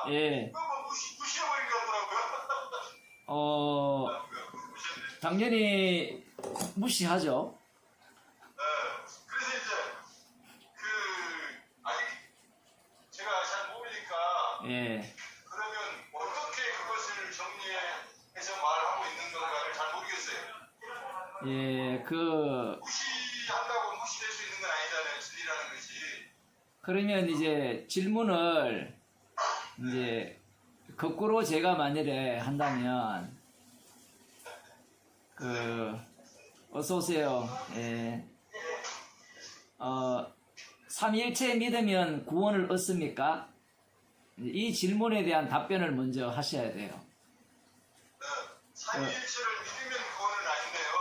예. 그거 뭐 무시해버린 것 같더라고요. 무시했네. 당연히 무시하죠. 그래서 이제 아직 제가 잘 모르니까 예. 그러면 어떻게 그것을 정리해서 말하고 있는 건가를 잘 모르겠어요. 예, 무시한다고 무시될 수 있는 건 아니잖아요. 진리라는 것이. 그러면 이제 질문을 이제 거꾸로 제가 만일에 한다면, 어서 오세요. 예. 삼위일체 믿으면 구원을 얻습니까? 이 질문에 대한 답변을 먼저 하셔야 돼요. 삼위일체를 믿으면 그거는 아닌데요.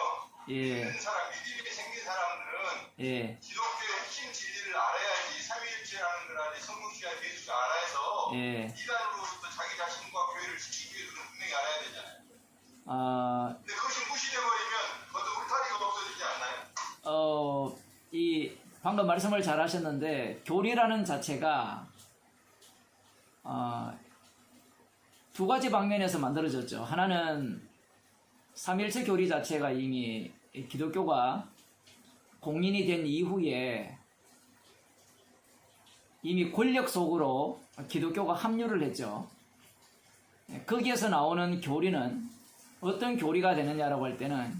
예. 믿는 사람, 믿음이 생긴 사람들은 예. 기독교의 핵심 진리를 알아야지 삼위일체라는 걸 알아야지 성육신이나 예수가 알아서 예. 이단으로부터 자기 자신과 교회를 지키기 위해서는 분명히 알아야 되잖아요. 근데 그것이 무시되어버리면 그것도 울타리가 없어지지 않나요? 방금 말씀을 잘 하셨는데, 교리라는 자체가, 두 가지 방면에서 만들어졌죠. 하나는 삼일체 교리 자체가 이미 기독교가 공인이 된 이후에 이미 권력 속으로 기독교가 합류를 했죠. 거기에서 나오는 교리는 어떤 교리가 되느냐라고 할 때는,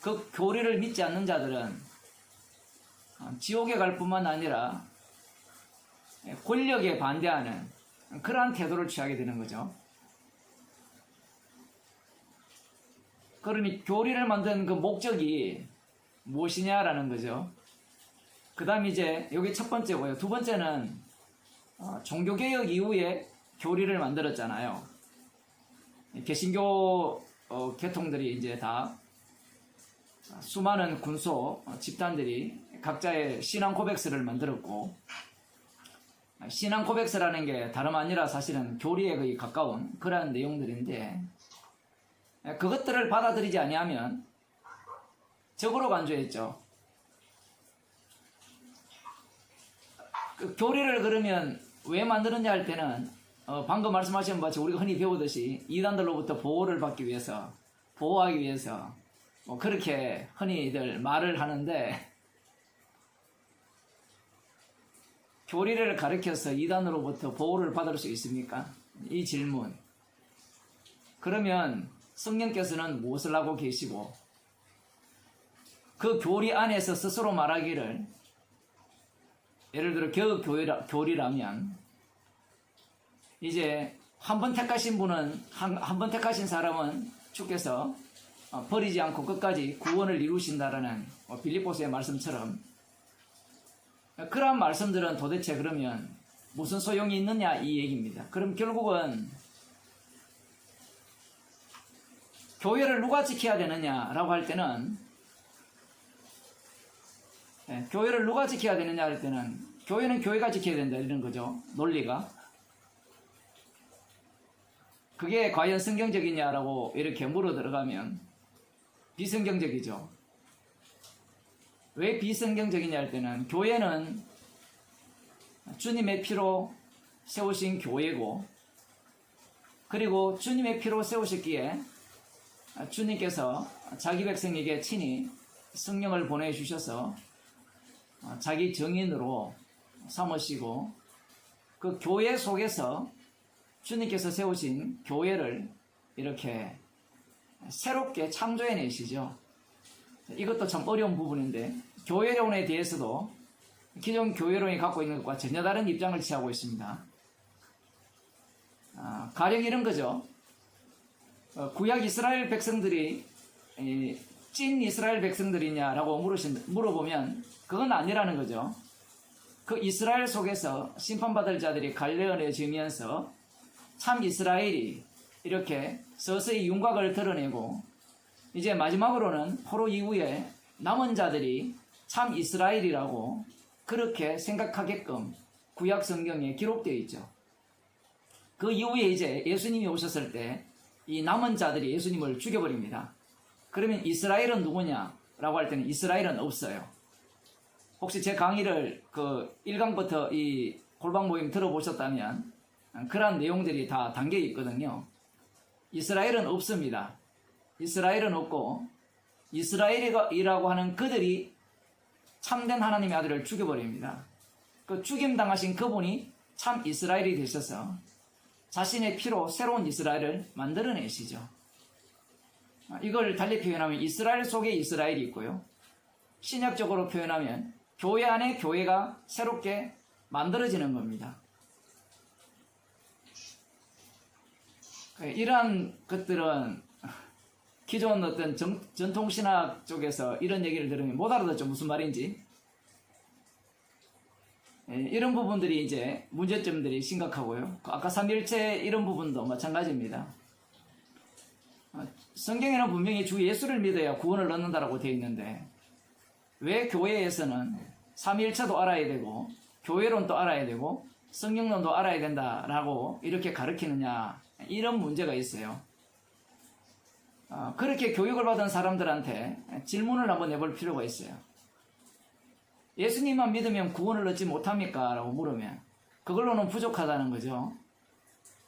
그 교리를 믿지 않는 자들은 지옥에 갈 뿐만 아니라 권력에 반대하는 그러한 태도를 취하게 되는 거죠. 그러니 교리를 만든 그 목적이 무엇이냐라는 거죠. 그 다음 이제 여기 첫 번째고요. 두 번째는 종교개혁 이후에 교리를 만들었잖아요. 개신교 계통들이 이제 다 수많은 군소 집단들이 각자의 신앙 코덱스를 만들었고, 신앙 코덱스라는 게 다름 아니라 사실은 교리에 거의 가까운 그러한 내용들인데, 그것들을 받아들이지 아니하면 적으로 간주했죠. 그 교리를 그러면 왜 만드느냐 할 때는 방금 말씀하신 바처 우리가 흔히 배우듯이 이단들로부터 보호하기 위해서 그렇게 흔히들 말을 하는데, 교리를 가르쳐서 이단으로부터 보호를 받을 수 있습니까? 이 질문. 그러면 성령께서는 무엇을 하고 계시고, 그 교리 안에서 스스로 말하기를, 예를 들어 교리라면 이제 한 번 택하신 분은, 한 번 택하신 사람은 주께서 버리지 않고 끝까지 구원을 이루신다라는 빌립보서의 말씀처럼, 그러한 말씀들은 도대체 그러면 무슨 소용이 있느냐 이 얘기입니다. 그럼 결국은 교회를 누가 지켜야 되느냐라고 할 때는, 교회를 누가 지켜야 되느냐 할 때는 교회는 교회가 지켜야 된다 이런 거죠. 논리가. 그게 과연 성경적이냐라고 이렇게 물어 들어가면 비성경적이죠. 왜 비성경적이냐 할 때는, 교회는 주님의 피로 세우신 교회고, 그리고 주님의 피로 세우셨기에 주님께서 자기 백성에게 친히 성령을 보내주셔서 자기 정인으로 삼으시고, 그 교회 속에서 주님께서 세우신 교회를 이렇게 새롭게 창조해내시죠. 이것도 참 어려운 부분인데, 교회론에 대해서도 기존 교회론이 갖고 있는 것과 전혀 다른 입장을 취하고 있습니다. 가령 이런 거죠. 구약 이스라엘 백성들이 찐 이스라엘 백성들이냐라고 물어보면 그건 아니라는 거죠. 그 이스라엘 속에서 심판받을 자들이 갈려내지면서 참 이스라엘이 이렇게 서서히 윤곽을 드러내고, 이제 마지막으로는 포로 이후에 남은 자들이 참 이스라엘이라고 그렇게 생각하게끔 구약 성경에 기록되어 있죠. 그 이후에 이제 예수님이 오셨을 때 이 남은 자들이 예수님을 죽여버립니다. 그러면 이스라엘은 누구냐라고 할 때는 이스라엘은 없어요. 혹시 제 강의를 그 1강부터 이 골방 모임 들어보셨다면 그런 내용들이 다 담겨 있거든요. 이스라엘은 없습니다. 이스라엘은 없고 이스라엘이라고 하는 그들이 참된 하나님의 아들을 죽여버립니다. 그 죽임당하신 그분이 참 이스라엘이 되셔서 자신의 피로 새로운 이스라엘을 만들어내시죠. 이걸 달리 표현하면 이스라엘 속에 이스라엘이 있고요. 신약적으로 표현하면 교회 안에 교회가 새롭게 만들어지는 겁니다. 이러한 것들은 기존 어떤 전통신학 쪽에서 이런 얘기를 들으면 못 알아듣죠. 무슨 말인지. 이런 부분들이 이제 문제점들이 심각하고요. 아까 삼위일체 이런 부분도 마찬가지입니다. 성경에는 분명히 주 예수를 믿어야 구원을 얻는다라고 되어 있는데 왜 교회에서는 삼위일체도 알아야 되고 교회론도 알아야 되고 성경론도 알아야 된다라고 이렇게 가르치느냐, 이런 문제가 있어요. 그렇게 교육을 받은 사람들한테 질문을 한번 해볼 필요가 있어요. 예수님만 믿으면 구원을 얻지 못합니까? 라고 물으면 그걸로는 부족하다는 거죠.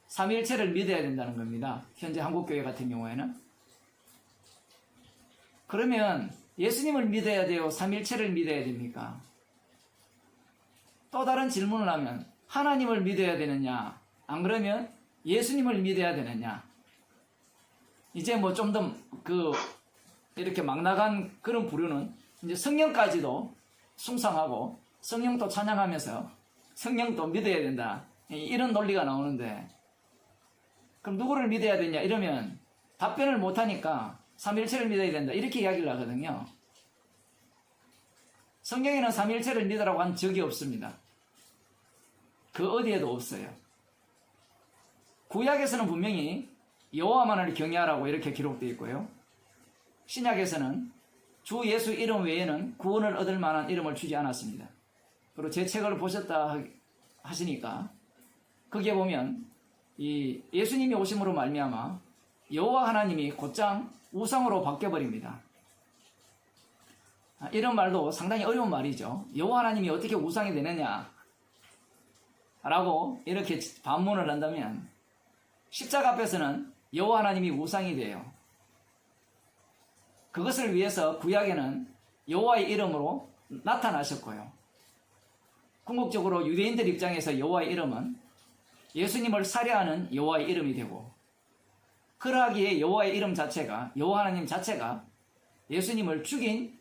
삼위일체를 믿어야 된다는 겁니다. 현재 한국교회 같은 경우에는. 그러면 예수님을 믿어야 돼요? 삼위일체를 믿어야 됩니까? 또 다른 질문을 하면 하나님을 믿어야 되느냐, 안 그러면 예수님을 믿어야 되느냐. 이제 뭐 좀 더 이렇게 막 나간 그런 부류는 이제 성령까지도 숭상하고 성령도 찬양하면서 성령도 믿어야 된다, 이런 논리가 나오는데, 그럼 누구를 믿어야 되냐 이러면 답변을 못하니까 삼위일체를 믿어야 된다 이렇게 이야기를 하거든요. 성경에는 삼위일체를 믿으라고 한 적이 없습니다. 그 어디에도 없어요. 구약에서는 분명히 여호와만을 경외하라고 이렇게 기록되어 있고요. 신약에서는 주 예수 이름 외에는 구원을 얻을 만한 이름을 주지 않았습니다. 그리고 제 책을 보셨다 하시니까 거기에 보면 이 예수님이 오심으로 말미암아 여호와 하나님이 곧장 우상으로 바뀌어버립니다. 이런 말도 상당히 어려운 말이죠. 여호와 하나님이 어떻게 우상이 되느냐 라고 이렇게 반문을 한다면 십자가 앞에서는 여호와 하나님이 우상이 돼요. 그것을 위해서 구약에는 여호와의 이름으로 나타나셨고요. 궁극적으로 유대인들 입장에서 여호와의 이름은 예수님을 살해하는 여호와의 이름이 되고, 그러하기에 여호와의 이름 자체가, 여호와 하나님 자체가 예수님을 죽인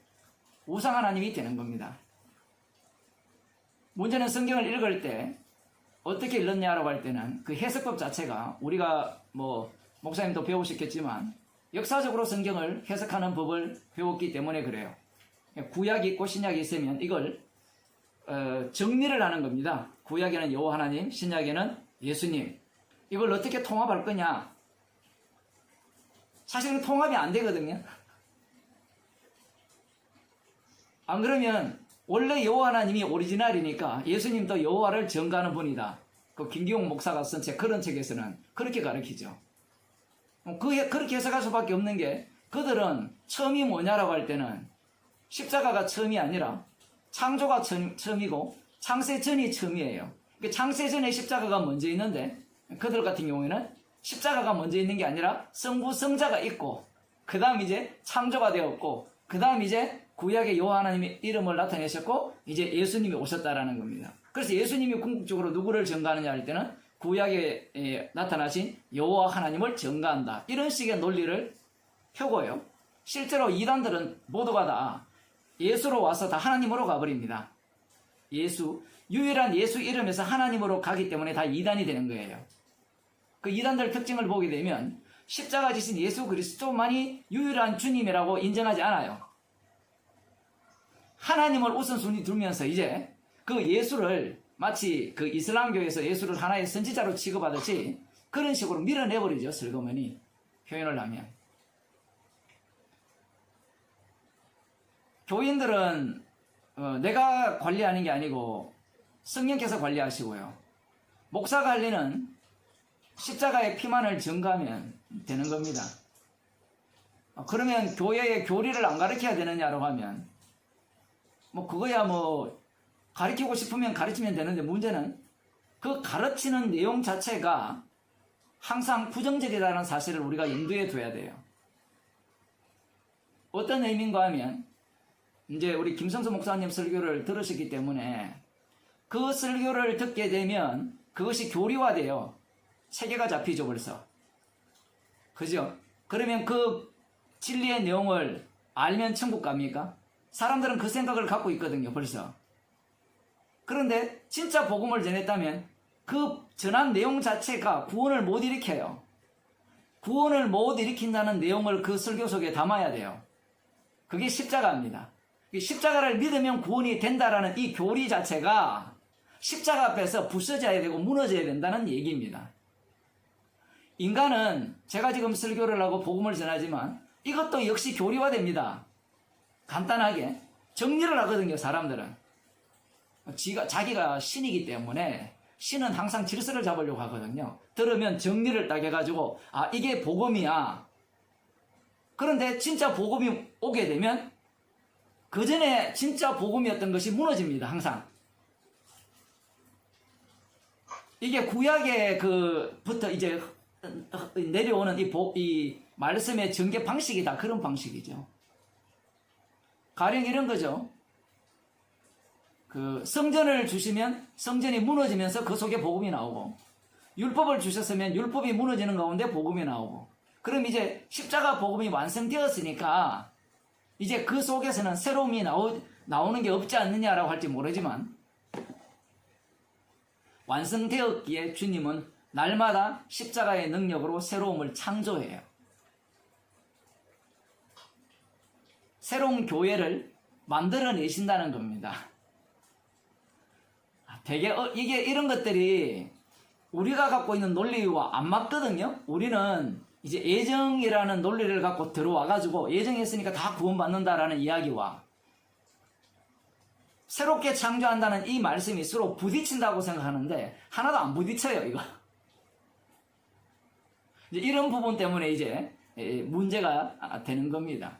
우상 하나님이 되는 겁니다. 문제는 성경을 읽을 때 어떻게 읽느냐라고 할 때는 그 해석법 자체가, 우리가 뭐 목사님도 배우셨겠지만 역사적으로 성경을 해석하는 법을 배웠기 때문에 그래요. 구약이 있고 신약이 있으면 이걸 정리를 하는 겁니다. 구약에는 여호와 하나님, 신약에는 예수님. 이걸 어떻게 통합할 거냐? 사실은 통합이 안 되거든요. 안 그러면 원래 여호와 하나님이 오리지널이니까 예수님도 여호와를 전가하는 분이다. 그 김기용 목사가 쓴 책, 그런 책에서는 그렇게 가르치죠. 그렇게 해석할 수밖에 없는 게, 그들은 처음이 뭐냐라고 할 때는 십자가가 처음이 아니라 창조가 처음이고 창세 전이 처음이에요. 창세 전에 십자가가 먼저 있는데, 그들 같은 경우에는 십자가가 먼저 있는 게 아니라 성부 성자가 있고, 그 다음 이제 창조가 되었고, 그 다음 이제 구약의 여호와 하나님의 이름을 나타내셨고, 이제 예수님이 오셨다라는 겁니다. 그래서 예수님이 궁극적으로 누구를 전가하느냐 할 때는 구약에 나타나신 여호와 하나님을 전가한다, 이런 식의 논리를 펴고요. 실제로 이단들은 모두가 다 예수로 와서 다 하나님으로 가버립니다. 유일한 예수 이름에서 하나님으로 가기 때문에 다 이단이 되는 거예요. 그 이단들 특징을 보게 되면 십자가 지신 예수 그리스도만이 유일한 주님이라고 인정하지 않아요. 하나님을 우선순위 두면서 이제 그 예수를 마치 그 이슬람교에서 예수를 하나의 선지자로 취급하듯이 그런 식으로 밀어내버리죠. 슬그머니 표현을 하면. 교인들은 내가 관리하는 게 아니고 성령께서 관리하시고요. 목사가 할 일은 십자가의 피만을 전가하면 되는 겁니다. 그러면 교회의 교리를 안 가르쳐야 되느냐라고 하면 뭐 그거야 뭐 가르치고 싶으면 가르치면 되는데, 문제는 그 가르치는 내용 자체가 항상 부정적이라는 사실을 우리가 염두에 둬야 돼요. 어떤 의미인가 하면 이제 우리 김성수 목사님 설교를 들으셨기 때문에 그 설교를 듣게 되면 그것이 교리화돼요. 체계가 잡히죠 벌써. 그죠? 그러면 그 진리의 내용을 알면 천국 갑니까? 사람들은 그 생각을 갖고 있거든요 벌써. 그런데 진짜 복음을 전했다면 그 전한 내용 자체가 구원을 못 일으켜요. 구원을 못 일으킨다는 내용을 그 설교 속에 담아야 돼요. 그게 십자가입니다. 십자가를 믿으면 구원이 된다라는 이 교리 자체가 십자가 앞에서 부서져야 되고 무너져야 된다는 얘기입니다. 인간은 제가 지금 설교를 하고 복음을 전하지만 이것도 역시 교리화됩니다. 간단하게 정리를 하거든요. 사람들은 자기가 신이기 때문에 신은 항상 질서를 잡으려고 하거든요. 들으면 정리를 딱 해가지고 아 이게 복음이야. 그런데 진짜 복음이 오게 되면 그 전에 진짜 복음이었던 것이 무너집니다. 항상 이게 구약의 부터 이제 내려오는 이 말씀의 전개 방식이 다 그런 방식이죠. 가령 이런 거죠. 그 성전을 주시면 성전이 무너지면서 그 속에 복음이 나오고, 율법을 주셨으면 율법이 무너지는 가운데 복음이 나오고, 그럼 이제 십자가 복음이 완성되었으니까 이제 그 속에서는 새로움이 나오는 게 없지 않느냐라고 할지 모르지만, 완성되었기에 주님은 날마다 십자가의 능력으로 새로움을 창조해요. 새로운 교회를 만들어내신다는 겁니다. 되게 이게 이런 것들이 우리가 갖고 있는 논리와 안 맞거든요. 우리는 이제 예정이라는 논리를 갖고 들어와가지고 예정했으니까 다 구원받는다라는 이야기와 새롭게 창조한다는 이 말씀이 서로 부딪힌다고 생각하는데 하나도 안 부딪혀요. 이거 이제 이런 부분 때문에 이제 문제가 되는 겁니다.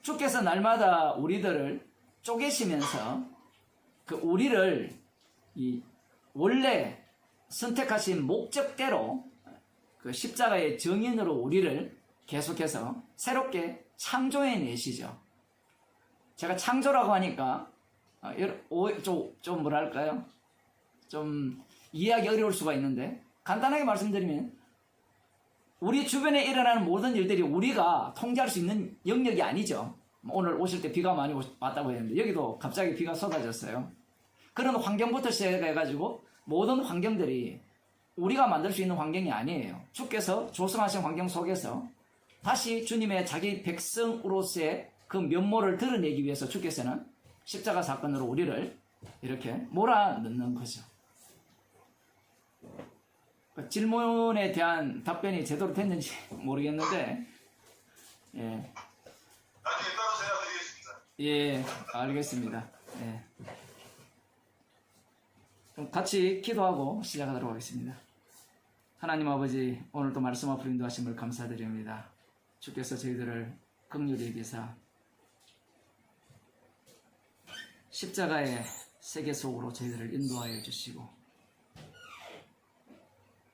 주께서 날마다 우리들을 쪼개시면서 그 우리를 이 원래 선택하신 목적대로 그 십자가의 정인으로 우리를 계속해서 새롭게 창조해 내시죠. 제가 창조라고 하니까 좀 뭐랄까요? 좀 이해하기 어려울 수가 있는데 간단하게 말씀드리면 우리 주변에 일어나는 모든 일들이 우리가 통제할 수 있는 영역이 아니죠. 오늘 오실 때 비가 많이 왔다고 했는데 여기도 갑자기 비가 쏟아졌어요. 그런 환경부터 시작해가지고 모든 환경들이 우리가 만들 수 있는 환경이 아니에요. 주께서 조성하신 환경 속에서 다시 주님의 자기 백성으로서의 그 면모를 드러내기 위해서 주께서는 십자가 사건으로 우리를 이렇게 몰아넣는 거죠. 질문에 대한 답변이 제대로 됐는지 모르겠는데, 예. 나중에 따로 생각드리겠습니다. 예, 알겠습니다. 예. 그럼 같이 기도하고 시작하도록 하겠습니다. 하나님 아버지, 오늘도 말씀 앞으로 인도하심을 감사드립니다. 주께서 저희들을 긍휼히 여기사 십자가의 세계 속으로 저희들을 인도하여 주시고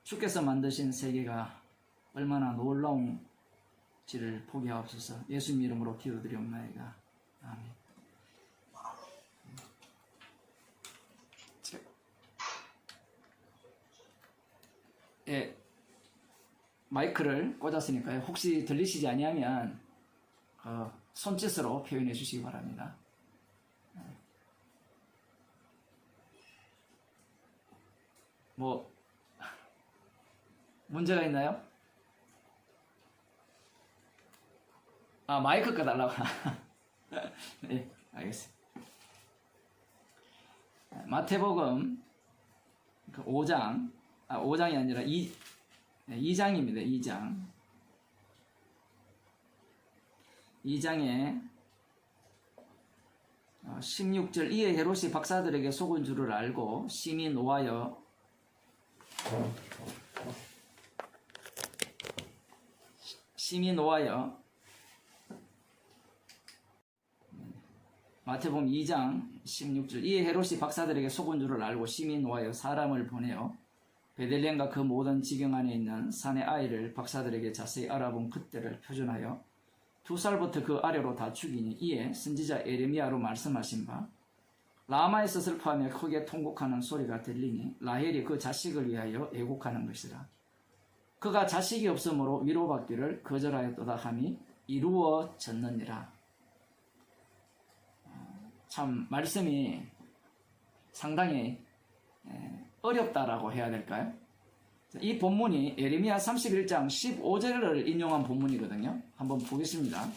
주께서 만드신 세계가 얼마나 놀라운지를 보게 하옵소서. 예수님 이름으로 기도드리옵나이다. 아멘. 예, 마이크를 꽂았으니까요. 혹시 들리시지 아니하면 손짓으로 표현해 주시기 바랍니다. 뭐 문제가 있나요? 아, 마이크 꺼달라고. 네, 알겠습니다. 마태복음 5장, 5장이 아니라 2장입니다. 2장. 2장에 16절 이에 헤롯이 박사들에게 속은 줄을 알고 심히 노하여 마태복음 2장 16절 이에 헤롯이 박사들에게 속은 줄을 알고 심히 노하여 사람을 보내어 베들레헴과 그 모든 지경 안에 있는 산의 아이를 박사들에게 자세히 알아본 그때를 표준하여 2살부터 그 아래로 다 죽이니 이에 선지자 에레미야로 말씀하신 바 라마에서 슬퍼하며 크게 통곡하는 소리가 들리니 라헬이 그 자식을 위하여 애곡하는 것이라. 그가 자식이 없으므로 위로받기를 거절하였도다 함이 이루어졌느니라. 참 말씀이 상당히 어렵다라고 해야 될까요? 이 본문이 예레미야 31장 15절을 인용한 본문이거든요. 한번 보겠습니다.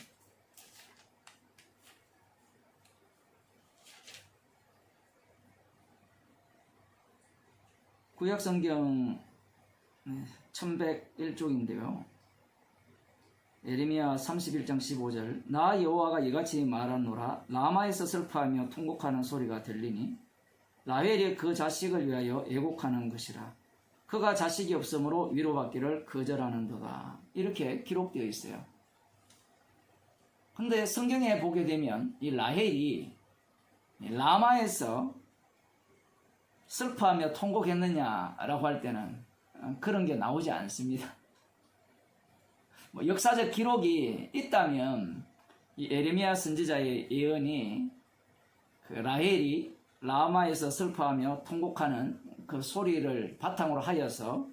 구약성경 1101쪽인데요. 예레미야 31장 15절 나 여호와가 이같이 말하노라 라마에서 슬퍼하며 통곡하는 소리가 들리니 라헬이 그 자식을 위하여 애곡하는 것이라. 그가 자식이 없으므로 위로받기를 거절하는도다. 이렇게 기록되어 있어요. 근데 성경에 보게 되면 이 라헬이 라마에서 슬퍼하며 통곡했느냐라고 할 때는 그런 게 나오지 않습니다. 역사적 기록이 있다면 이 에레미야 선지자의 예언이 그 라헬이 라마에서 슬퍼하며 통곡하는 그 소리를 바탕으로 하여서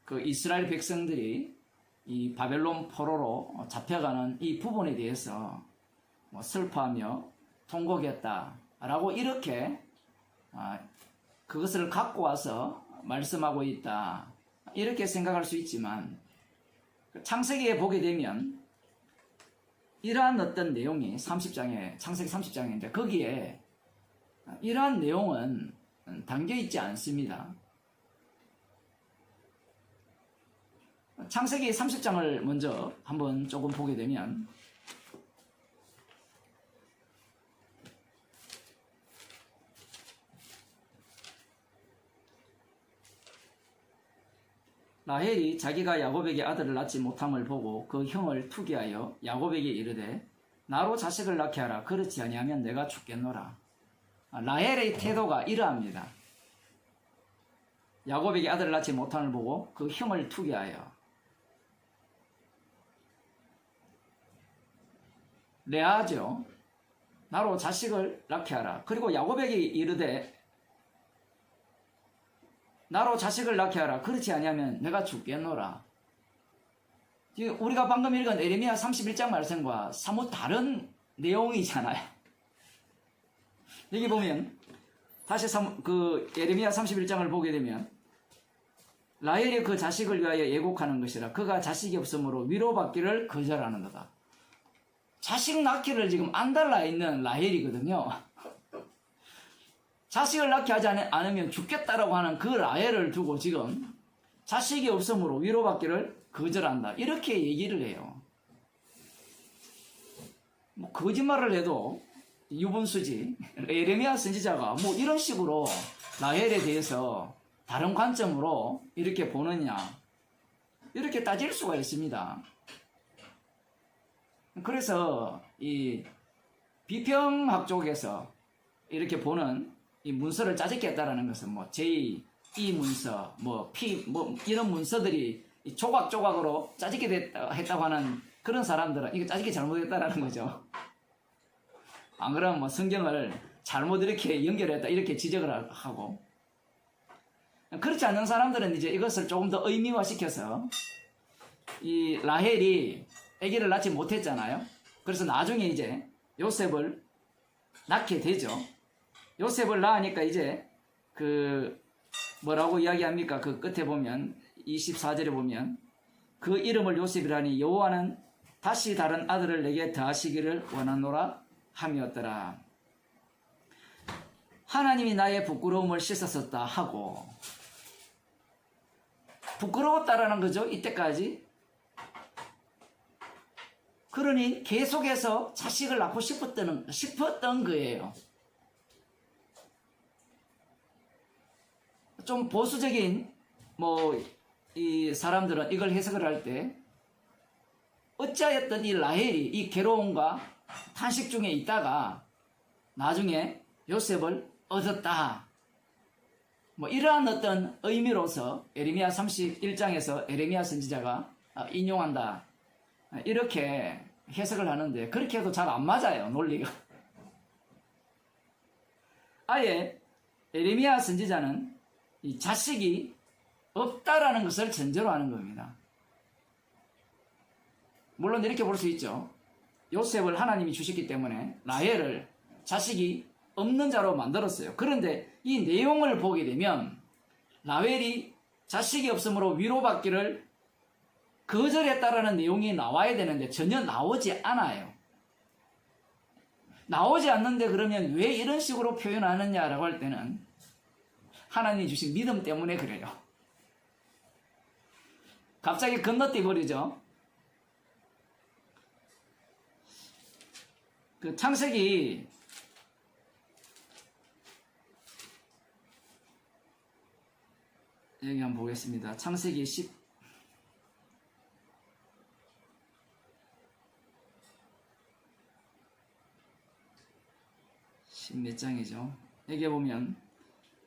그 이스라엘 백성들이 이 바벨론 포로로 잡혀가는 이 부분에 대해서 슬퍼하며 통곡했다라고 이렇게 그것을 갖고 와서 말씀하고 있다 이렇게 생각할 수 있지만 창세기에 보게 되면 이러한 어떤 내용이 30장에 창세기 30장인데 거기에 이러한 내용은 담겨 있지 않습니다. 창세기 30장을 먼저 한번 조금 보게 되면 라헬이 자기가 야곱에게 아들을 낳지 못함을 보고 그 형을 투기하여 야곱에게 이르되 나로 자식을 낳게 하라. 그렇지 아니하면 내가 죽겠노라. 라헬의 태도가 이러합니다. 야곱에게 아들을 낳지 못함을 보고 그 형을 투기하여 레아죠. 나로 자식을 낳게 하라. 그리고 야곱에게 이르되 나로 자식을 낳게 하라. 그렇지 아니하면 내가 죽겠노라. 우리가 방금 읽은 에레미야 31장 말씀과 사뭇 다른 내용이잖아요. 여기 보면 다시 그 에레미야 31장을 보게 되면 라헬이 그 자식을 위하여 애곡하는 것이라. 그가 자식이 없으므로 위로받기를 거절하는 거다. 자식 낳기를 지금 안달나 있는 라헬이거든요. 자식을 낳게 하지 않으면 죽겠다라고 하는 그 라헬을 두고 지금 자식이 없으므로 위로받기를 거절한다. 이렇게 얘기를 해요. 거짓말을 해도 유분수지. 에레미야 선지자가 이런 식으로 라헬에 대해서 다른 관점으로 이렇게 보느냐. 이렇게 따질 수가 있습니다. 그래서 이 비평학 쪽에서 이렇게 보는 이 문서를 짜집게 했다라는 것은 제2 문서, P, 이런 문서들이 조각조각으로 짜집게 했다고 하는 그런 사람들은 이거 짜집게 잘못했다라는 거죠. 안 그러면 성경을 잘못 이렇게 연결했다 이렇게 지적을 하고, 그렇지 않는 사람들은 이제 이것을 조금 더 의미화시켜서 이 라헬이 아기를 낳지 못했잖아요. 그래서 나중에 이제 요셉을 낳게 되죠. 요셉을 낳으니까 이제 그 뭐라고 이야기합니까? 그 끝에 보면 24절에 보면 그 이름을 요셉이라니 여호와는 다시 다른 아들을 내게 더하시기를 원하노라 함이었더라. 하나님이 나의 부끄러움을 씻었었다 하고, 부끄러웠다라는 거죠. 이때까지. 그러니 계속해서 자식을 낳고 싶었던 거예요. 좀 보수적인 이 사람들은 이걸 해석을 할 때 어찌하였든 이 라헬이 이 괴로움과 탄식 중에 있다가 나중에 요셉을 얻었다. 뭐 이러한 어떤 의미로서 에레미야 31장에서 에레미야 선지자가 인용한다. 이렇게 해석을 하는데 그렇게 해도 잘 안 맞아요. 논리가. 아예 에레미야 선지자는 이 자식이 없다라는 것을 전제로 하는 겁니다. 물론 이렇게 볼 수 있죠. 요셉을 하나님이 주셨기 때문에 라헬을 자식이 없는 자로 만들었어요. 그런데 이 내용을 보게 되면 라헬이 자식이 없으므로 위로받기를 거절했다라는 내용이 나와야 되는데 전혀 나오지 않아요. 나오지 않는데 그러면 왜 이런 식으로 표현하느냐라고 할 때는 하나님이 주신 믿음 때문에 그래요. 갑자기 건너뛰어 버리죠. 그 창세기 여기 한번 보겠습니다. 창세기 10 몇 장이죠. 여기 보면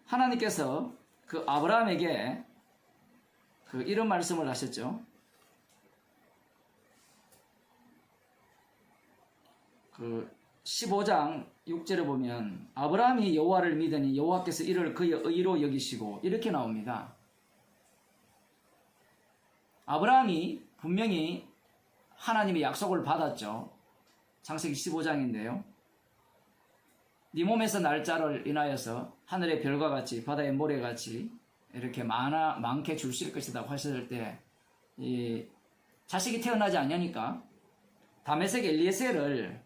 하나님께서 그 아브라함에게 그 이런 말씀을 하셨죠. 그 15장 6절에 보면 아브라함이 여호와를 믿으니 여호와께서 이를 그의 의로 여기시고 이렇게 나옵니다. 아브라함이 분명히 하나님의 약속을 받았죠. 창세기 15장인데요. 네 몸에서 날짜를 인하여서 하늘의 별과 같이 바다의 모래같이 이렇게 많게 줄실 것이다 하셨을 때 이 자식이 태어나지 않으니까 다메섹 엘리에셀을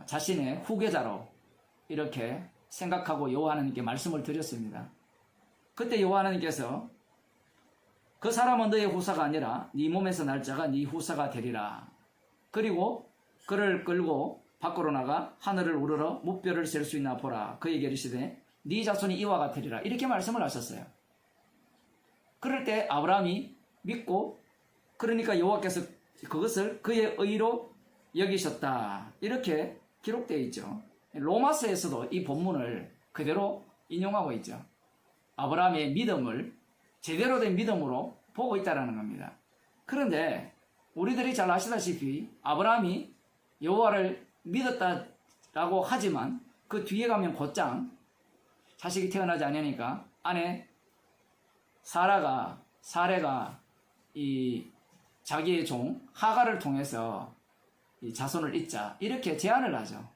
자신의 후계자로 이렇게 생각하고 여호와 하나님께 말씀을 드렸습니다. 그때 여호와 하나님께서 그 사람은 너의 후사가 아니라 네 몸에서 날짜가 네 후사가 되리라. 그리고 그를 끌고 밖으로 나가 하늘을 우러러 무뼈를 셀 수 있나 보라. 그에게 이르시되 네 자손이 이와 같으리라. 이렇게 말씀을 하셨어요. 그럴 때 아브라함이 믿고 그러니까 여호와께서 그것을 그의 의로 여기셨다. 이렇게 기록되어 있죠. 로마서에서도 이 본문을 그대로 인용하고 있죠. 아브라함의 믿음을 제대로 된 믿음으로 보고 있다는 겁니다. 그런데 우리들이 잘 아시다시피 아브라함이 여호와를 믿었다라고 하지만 그 뒤에 가면 곧장 자식이 태어나지 않으니까 아내 사레가 이 자기의 종 하갈을 통해서 이 자손을 잇자 이렇게 제안을 하죠.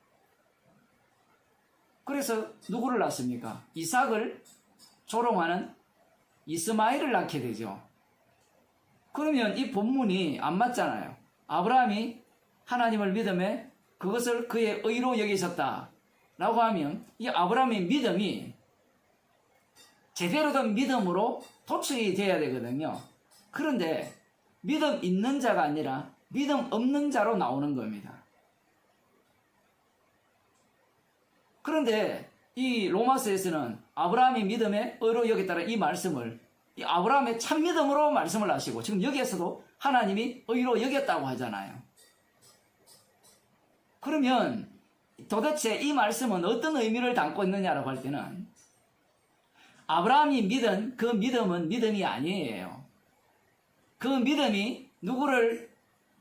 그래서 누구를 낳습니까? 이삭을 조롱하는 이스마엘을 낳게 되죠. 그러면 이 본문이 안 맞잖아요. 아브라함이 하나님을 믿음에 그것을 그의 의로 여기셨다 라고 하면 이 아브라함의 믿음이 제대로 된 믿음으로 도출이 돼야 되거든요. 그런데 믿음 있는 자가 아니라 믿음 없는 자로 나오는 겁니다. 그런데 이 로마서에서는 아브라함이 믿음에 의로 여겼다는 이 말씀을 이 아브라함의 참 믿음으로 말씀을 하시고 지금 여기에서도 하나님이 의로 여겼다고 하잖아요. 그러면 도대체 이 말씀은 어떤 의미를 담고 있느냐라고 할 때는 아브라함이 믿은 그 믿음은 믿음이 아니에요. 그 믿음이 누구를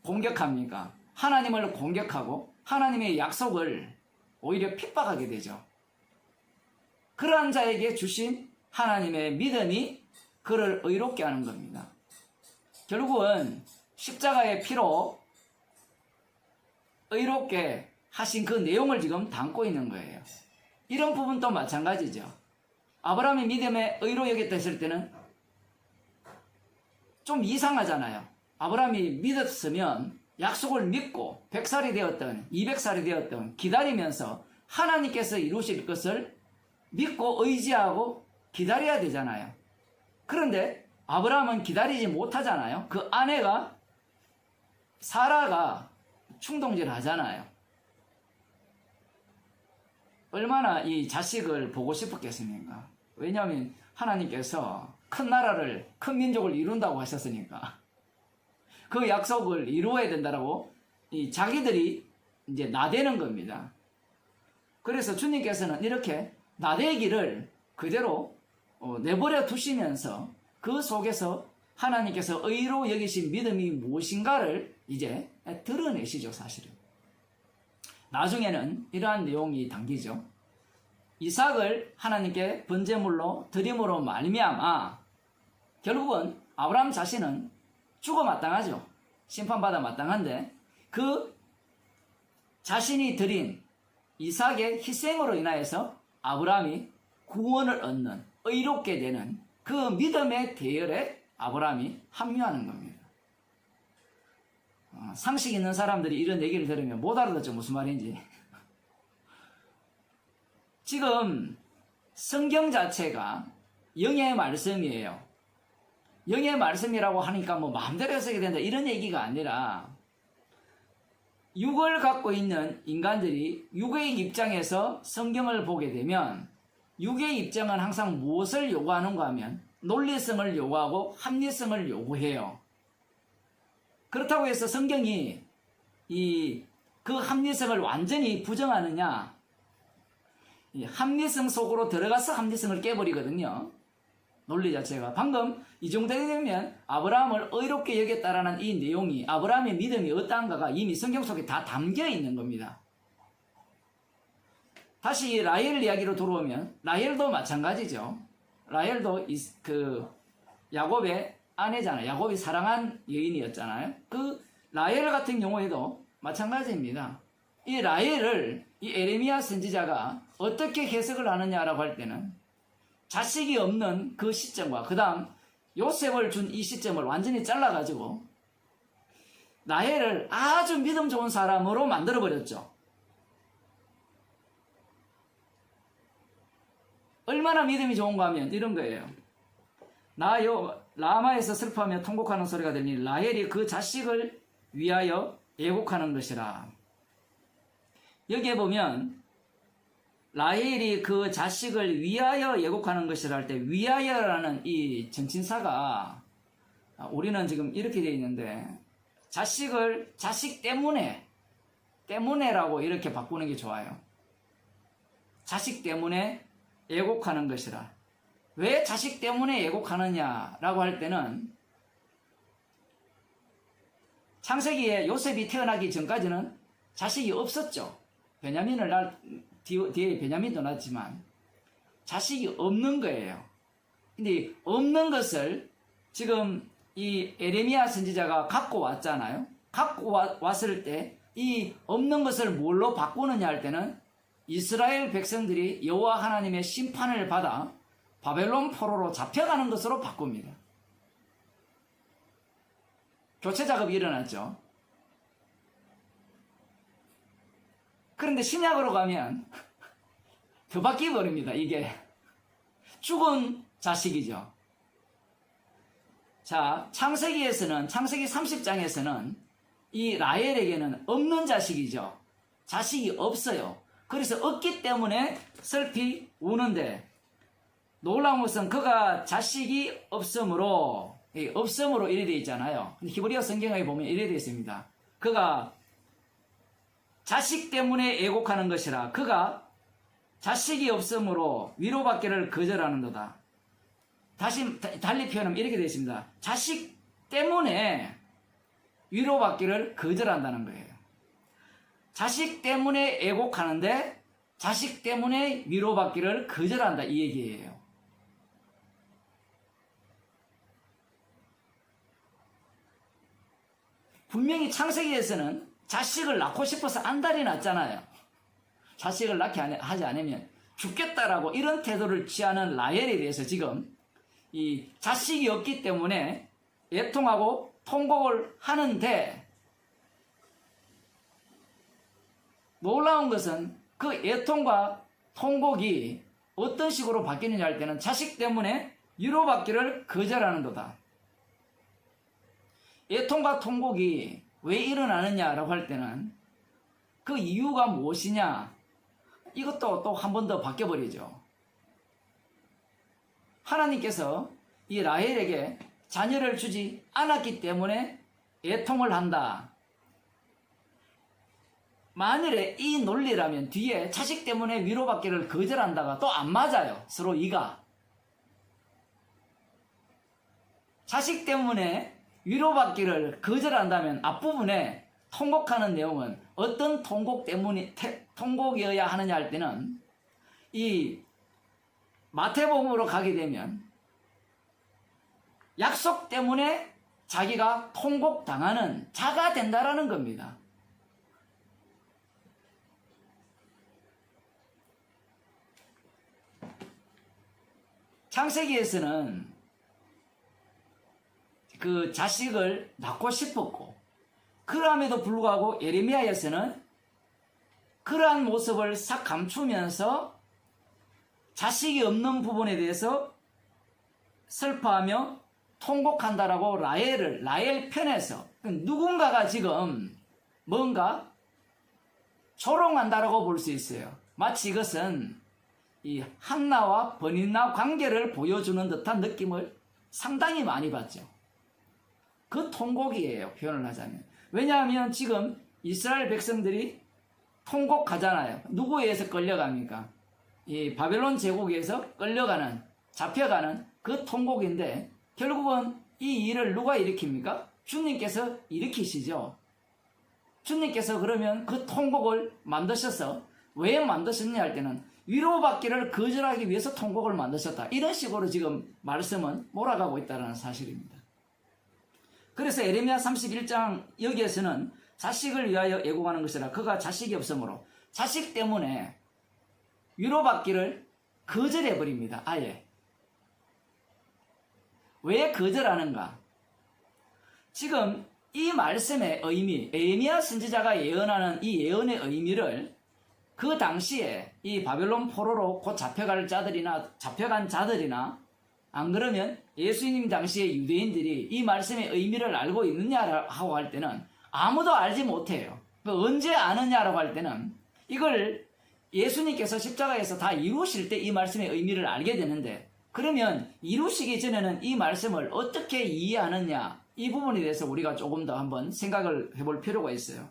공격합니까? 하나님을 공격하고 하나님의 약속을 오히려 핍박하게 되죠. 그러한 자에게 주신 하나님의 믿음이 그를 의롭게 하는 겁니다. 결국은 십자가의 피로 의롭게 하신 그 내용을 지금 담고 있는 거예요. 이런 부분도 마찬가지죠. 아브라함이 믿음에 의로 여겼다 했을 때는 좀 이상하잖아요. 아브라함이 믿었으면 약속을 믿고 100살이 되었던 200살이 되었던 기다리면서 하나님께서 이루실 것을 믿고 의지하고 기다려야 되잖아요. 그런데 아브라함은 기다리지 못하잖아요. 그 아내가 사라가 충동질을 하잖아요. 얼마나 이 자식을 보고 싶었겠습니까? 왜냐하면 하나님께서 큰 나라를, 큰 민족을 이룬다고 하셨으니까 그 약속을 이루어야 된다라고 이 자기들이 이제 나대는 겁니다. 그래서 주님께서는 이렇게 나대기를 그대로 내버려 두시면서 그 속에서 하나님께서 의로 여기신 믿음이 무엇인가를 이제 드러내시죠, 사실은. 나중에는 이러한 내용이 담기죠. 이삭을 하나님께 번제물로 드림으로 말미암아 결국은 아브라함 자신은 죽어 마땅하죠. 심판받아 마땅한데 그 자신이 드린 이삭의 희생으로 인하여서 아브라함이 구원을 얻는, 의롭게 되는 그 믿음의 대열에 아브라함이 합류하는 겁니다. 상식 있는 사람들이 이런 얘기를 들으면 못 알아듣죠, 무슨 말인지. 지금 성경 자체가 영의 말씀이에요. 영의 말씀이라고 하니까 뭐 마음대로 해석이 된다 이런 얘기가 아니라 육을 갖고 있는 인간들이 육의 입장에서 성경을 보게 되면 육의 입장은 항상 무엇을 요구하는가 하면 논리성을 요구하고 합리성을 요구해요. 그렇다고 해서 성경이 그 합리성을 완전히 부정하느냐? 이 합리성 속으로 들어가서 합리성을 깨버리거든요. 논리 자체가. 방금 이 정도 되면 아브라함을 의롭게 여겼다라는 이 내용이 아브라함의 믿음이 어떠한가가 이미 성경 속에 다 담겨 있는 겁니다. 다시 라헬 이야기로 돌아오면 라헬도 마찬가지죠. 라헬도 그 야곱의 아내잖아요. 야곱이 사랑한 여인이었잖아요. 그 라헬 같은 경우에도 마찬가지입니다. 이 라헬을 이 에레미야 선지자가 어떻게 해석을 하느냐라고 할 때는 자식이 없는 그 시점과 그 다음 요셉을 준 이 시점을 완전히 잘라가지고 라헬을 아주 믿음 좋은 사람으로 만들어버렸죠. 얼마나 믿음이 좋은가 하면 이런 거예요. 나요 라마에서 슬퍼하며 통곡하는 소리가 들리니 라헬이 그 자식을 위하여 애곡하는 것이라. 여기에 보면 라헬이 그 자식을 위하여 애곡하는 것이라 할 때 위하여라는 이 전친사가 우리는 지금 이렇게 되어 있는데 자식을 자식 때문에라고 이렇게 바꾸는 게 좋아요. 자식 때문에 애곡하는 것이라. 왜 자식 때문에 애곡하느냐라고 할 때는 창세기에 요셉이 태어나기 전까지는 자식이 없었죠. 베냐민을 뒤에 베냐민도 낳았지만 자식이 없는 거예요. 근데 없는 것을 지금 이 에레미야 선지자가 갖고 왔잖아요. 갖고 왔을 때 이 없는 것을 뭘로 바꾸느냐 할 때는 이스라엘 백성들이 여호와 하나님의 심판을 받아 바벨론 포로로 잡혀가는 것으로 바꿉니다. 교체 작업이 일어났죠. 그런데 신약으로 가면 더 바뀌어버립니다. 이게 죽은 자식이죠. 자, 창세기에서는 창세기 30장에서는 이 라헬에게는 없는 자식이죠. 자식이 없어요. 그래서 없기 때문에 슬피 우는데 놀라운 것은 그가 자식이 없으므로 이래 되어 있잖아요. 근데 히브리어 성경에 보면 이래 되어 있습니다. 그가 자식 때문에 애곡하는 것이라. 그가 자식이 없으므로 위로받기를 거절하는도다. 다시 달리 표현하면 이렇게 되어 있습니다. 자식 때문에 위로받기를 거절한다는 거예요. 자식 때문에 애곡하는데 자식 때문에 위로받기를 거절한다 이 얘기예요. 분명히 창세기에서는 자식을 낳고 싶어서 안달이 났잖아요. 자식을 낳게 하지 않으면 죽겠다라고 이런 태도를 취하는 라헬에 대해서 지금 이 자식이 없기 때문에 애통하고 통곡을 하는데 놀라운 것은 그 애통과 통곡이 어떤 식으로 바뀌느냐 할 때는 자식 때문에 위로받기를 거절하는도다. 애통과 통곡이 왜 일어나느냐라고 할 때는 그 이유가 무엇이냐? 이것도 또 한 번 더 바뀌어버리죠. 하나님께서 이 라헬에게 자녀를 주지 않았기 때문에 애통을 한다. 만일에 이 논리라면 뒤에 자식 때문에 위로받기를 거절한다가 또 안 맞아요. 서로 이가. 자식 때문에 위로받기를 거절한다면 앞부분에 통곡하는 내용은 어떤 통곡이어야 하느냐 할 때는 이 마태복음으로 가게 되면 약속 때문에 자기가 통곡당하는 자가 된다라는 겁니다. 창세기에서는 그 자식을 낳고 싶었고, 그럼에도 불구하고 예레미야에서는 그러한 모습을 싹 감추면서 자식이 없는 부분에 대해서 슬퍼하며 통곡한다라고 라헬 편에서 누군가가 지금 뭔가 조롱한다라고 볼 수 있어요. 마치 이것은 이 한나와 버니나 관계를 보여주는 듯한 느낌을 상당히 많이 받죠. 그 통곡이에요, 표현을 하자면. 왜냐하면 지금 이스라엘 백성들이 통곡하잖아요. 누구에 의해서 끌려갑니까? 이 바벨론 제국에서 끌려가는, 잡혀가는 그 통곡인데, 결국은 이 일을 누가 일으킵니까? 주님께서 일으키시죠. 주님께서 그러면 그 통곡을 만드셔서 왜 만드셨냐 할 때는 위로받기를 거절하기 위해서 통곡을 만드셨다. 이런 식으로 지금 말씀은 몰아가고 있다는 사실입니다. 그래서 예레미야 31장 여기에서는 자식을 위하여 애곡하는 것이라. 그가 자식이 없으므로 자식 때문에 위로받기를 거절해버립니다. 아예. 왜 거절하는가? 지금 이 말씀의 의미, 예레미야 선지자가 예언하는 이 예언의 의미를 그 당시에 이 바벨론 포로로 곧 잡혀간 자들이나 안 그러면 예수님 당시의 유대인들이 이 말씀의 의미를 알고 있느냐라고 할 때는 아무도 알지 못해요. 언제 아느냐라고 할 때는 이걸 예수님께서 십자가에서 다 이루실 때 이 말씀의 의미를 알게 되는데, 그러면 이루시기 전에는 이 말씀을 어떻게 이해하느냐, 이 부분에 대해서 우리가 조금 더 한번 생각을 해볼 필요가 있어요.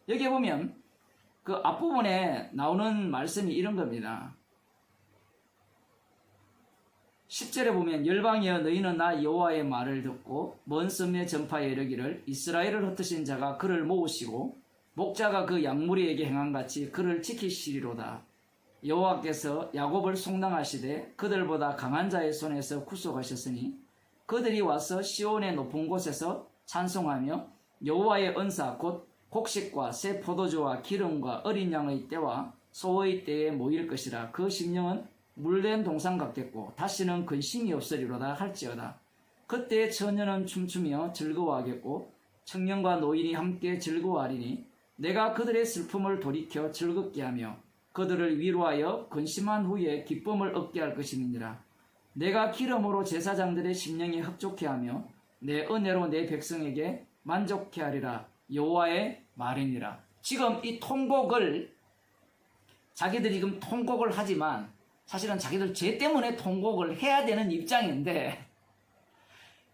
여기 보면 그 앞부분에 나오는 말씀이 이런 겁니다. 10절에 보면 열방이여 너희는 나 여호와의 말을 듣고 먼 섬에 전파에 이르기를 이스라엘을 흩으신 자가 그를 모으시고 목자가 그 양무리에게 행한 같이 그를 지키시리로다. 여호와께서 야곱을 속량하시되 그들보다 강한 자의 손에서 구속하셨으니 그들이 와서 시온의 높은 곳에서 찬송하며 여호와의 은사 곧 곡식과 새 포도주와 기름과 어린 양의 때와 소의 때에 모일 것이라. 그 심령은 물된 동상 같겠고 다시는 근심이 없으리로다 할지어다. 그때 처녀는 춤추며 즐거워하겠고 청년과 노인이 함께 즐거워하리니 내가 그들의 슬픔을 돌이켜 즐겁게 하며 그들을 위로하여 근심한 후에 기쁨을 얻게 할 것임이니라. 내가 기름으로 제사장들의 심령에 흡족해 하며 내 은혜로 내 백성에게 만족해 하리라. 여호와의 말이니라. 지금 이 통곡을 자기들이 지금 통곡을 하지만 사실은 자기들 죄 때문에 통곡을 해야 되는 입장인데,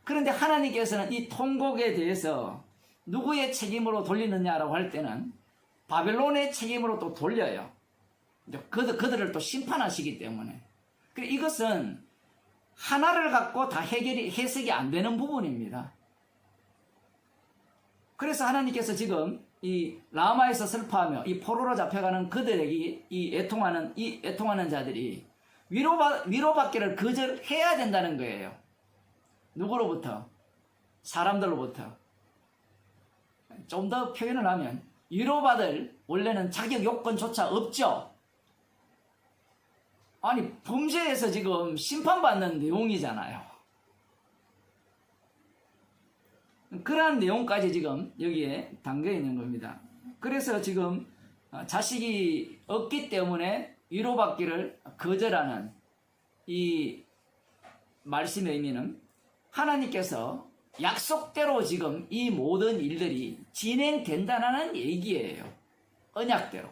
그런데 하나님께서는 이 통곡에 대해서 누구의 책임으로 돌리느냐라고 할 때는 바벨론의 책임으로 또 돌려요. 그들을 또 심판하시기 때문에. 이것은 하나를 갖고 다 해석이 안 되는 부분입니다. 그래서 하나님께서 지금 이 라마에서 슬퍼하며 이 포로로 잡혀가는 그들에게 이 애통하는 자들이 위로받기를 거절해야 된다는 거예요. 누구로부터? 사람들로부터. 좀 더 표현을 하면 위로받을 원래는 자격 요건조차 없죠. 아니, 범죄에서 지금 심판받는 내용이잖아요. 그러한 내용까지 지금 여기에 담겨 있는 겁니다. 그래서 지금 자식이 없기 때문에 위로받기를 거절하는 이 말씀의 의미는 하나님께서 약속대로 지금 이 모든 일들이 진행된다는 얘기예요. 언약대로.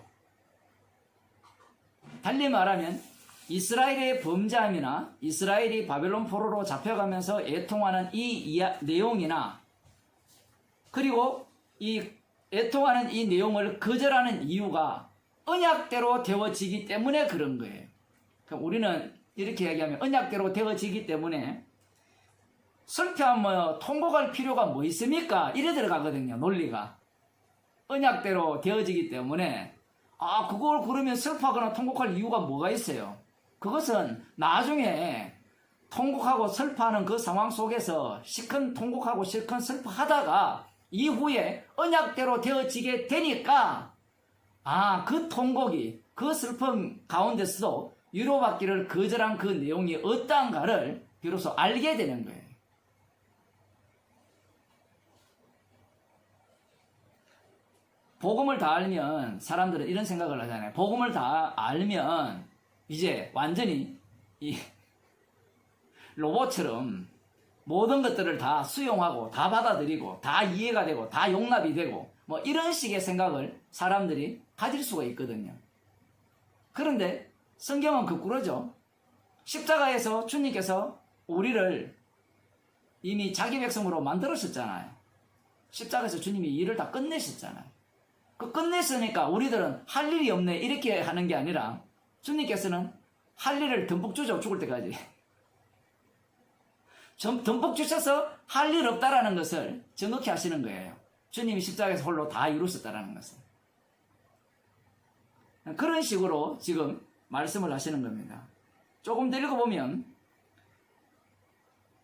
달리 말하면 이스라엘의 범죄함이나 이스라엘이 바벨론 포로로 잡혀가면서 애통하는 이 내용이나 그리고 이 애통하는 이 내용을 거절하는 이유가 언약대로 되어지기 때문에 그런 거예요. 그러니까 우리는 이렇게 얘기하면 언약대로 되어지기 때문에 슬퍼하면 통곡할 필요가 뭐 있습니까? 이래 들어가거든요. 논리가. 언약대로 되어지기 때문에 그걸 그러면 슬퍼하거나 통곡할 이유가 뭐가 있어요? 그것은 나중에 통곡하고 슬퍼하는 그 상황 속에서 실컷 통곡하고 실컷 슬퍼하다가 이후에 언약대로 되어지게 되니까 그 통곡이 그 슬픔 가운데서도 위로받기를 거절한 그 내용이 어떠한가를 비로소 알게 되는 거예요. 복음을 다 알면 사람들은 이런 생각을 하잖아요. 복음을 다 알면 이제 완전히 이 로봇처럼 모든 것들을 다 수용하고 다 받아들이고 다 이해가 되고 다 용납이 되고 뭐 이런 식의 생각을 사람들이 가질 수가 있거든요. 그런데 성경은 거꾸로죠. 십자가에서 주님께서 우리를 이미 자기 백성으로 만들으셨잖아요. 십자가에서 주님이 일을 다 끝내셨잖아요. 끝냈으니까 우리들은 할 일이 없네 이렇게 하는 게 아니라 주님께서는 할 일을 듬뿍 주죠. 죽을 때까지. 듬뿍 주셔서 할 일 없다라는 것을 정확히 하시는 거예요. 주님이 십자가에서 홀로 다 이루셨다라는 것을. 그런 식으로 지금 말씀을 하시는 겁니다. 조금 더 읽어보면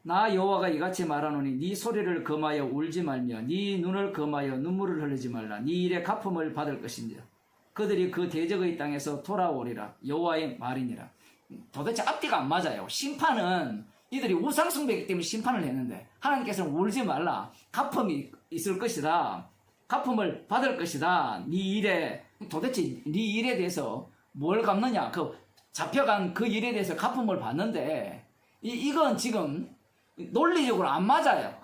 나 여호와가 이같이 말하노니 네 소리를 금하여 울지 말며 네 눈을 금하여 눈물을 흘리지 말라. 네 일의 갚음을 받을 것인지라. 그들이 그 대적의 땅에서 돌아오리라. 여호와의 말이니라. 도대체 앞뒤가 안 맞아요. 심판은 이들이 우상 숭배이기 때문에 심판을 했는데 하나님께서는 울지 말라. 갚음이 있을 것이다. 갚음을 받을 것이다. 네 일에 도대체 네 일에 대해서 뭘 갚느냐? 잡혀간 그 일에 대해서 갚음을 받는데 이건 지금 논리적으로 안 맞아요.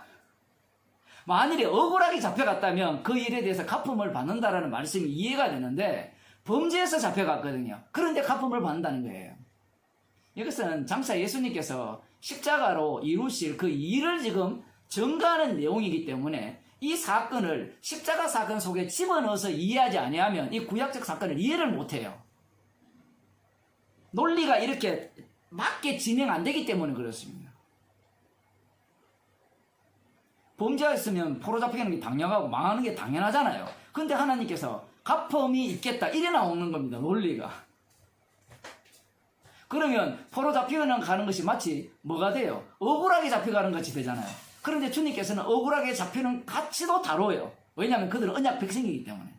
만일에 억울하게 잡혀갔다면 그 일에 대해서 갚음을 받는다라는 말씀이 이해가 되는데 범죄에서 잡혀갔거든요. 그런데 갚음을 받는다는 거예요. 이것은 장차 예수님께서 십자가로 이루실 그 일을 지금 전가하는 내용이기 때문에 이 사건을 십자가 사건 속에 집어넣어서 이해하지 아니하면 이 구약적 사건을 이해를 못해요. 논리가 이렇게 맞게 진행 안 되기 때문에 그렇습니다. 범죄했으면 포로 잡히는 게 당연하고 망하는 게 당연하잖아요. 근데 하나님께서 갚음이 있겠다 이래 나오는 겁니다. 논리가. 그러면 포로 잡히는 가는 것이 마치 뭐가 돼요? 억울하게 잡혀가는 것이 되잖아요. 그런데 주님께서는 억울하게 잡히는 가치도 다뤄요. 왜냐하면 그들은 언약 백성이기 때문에.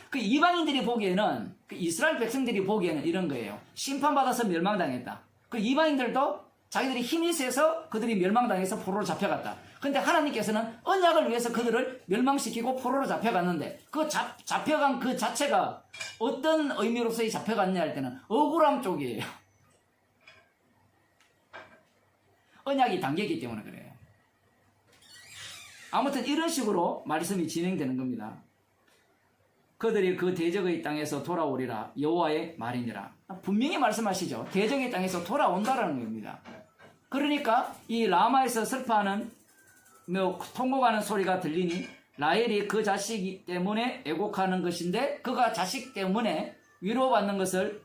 그 이방인들이 보기에는 그 이스라엘 백성들이 보기에는 이런 거예요. 심판받아서 멸망당했다. 그 이방인들도 자기들이 힘이 세서 그들이 멸망당해서 포로로 잡혀갔다. 근데 하나님께서는 언약을 위해서 그들을 멸망시키고 포로로 잡혀갔는데 그 잡혀간 그 자체가 어떤 의미로서의 잡혀갔냐 할 때는 억울함 쪽이에요. 언약이 담겼기 때문에 그래요. 아무튼 이런 식으로 말씀이 진행되는 겁니다. 그들이 그 대적의 땅에서 돌아오리라. 여호와의 말이니라. 분명히 말씀하시죠. 대적의 땅에서 돌아온다라는 겁니다. 그러니까 이 라마에서 슬퍼하는 통곡하는 소리가 들리니 라헬이 그 자식 때문에 애곡하는 것인데 그가 자식 때문에 위로받는 것을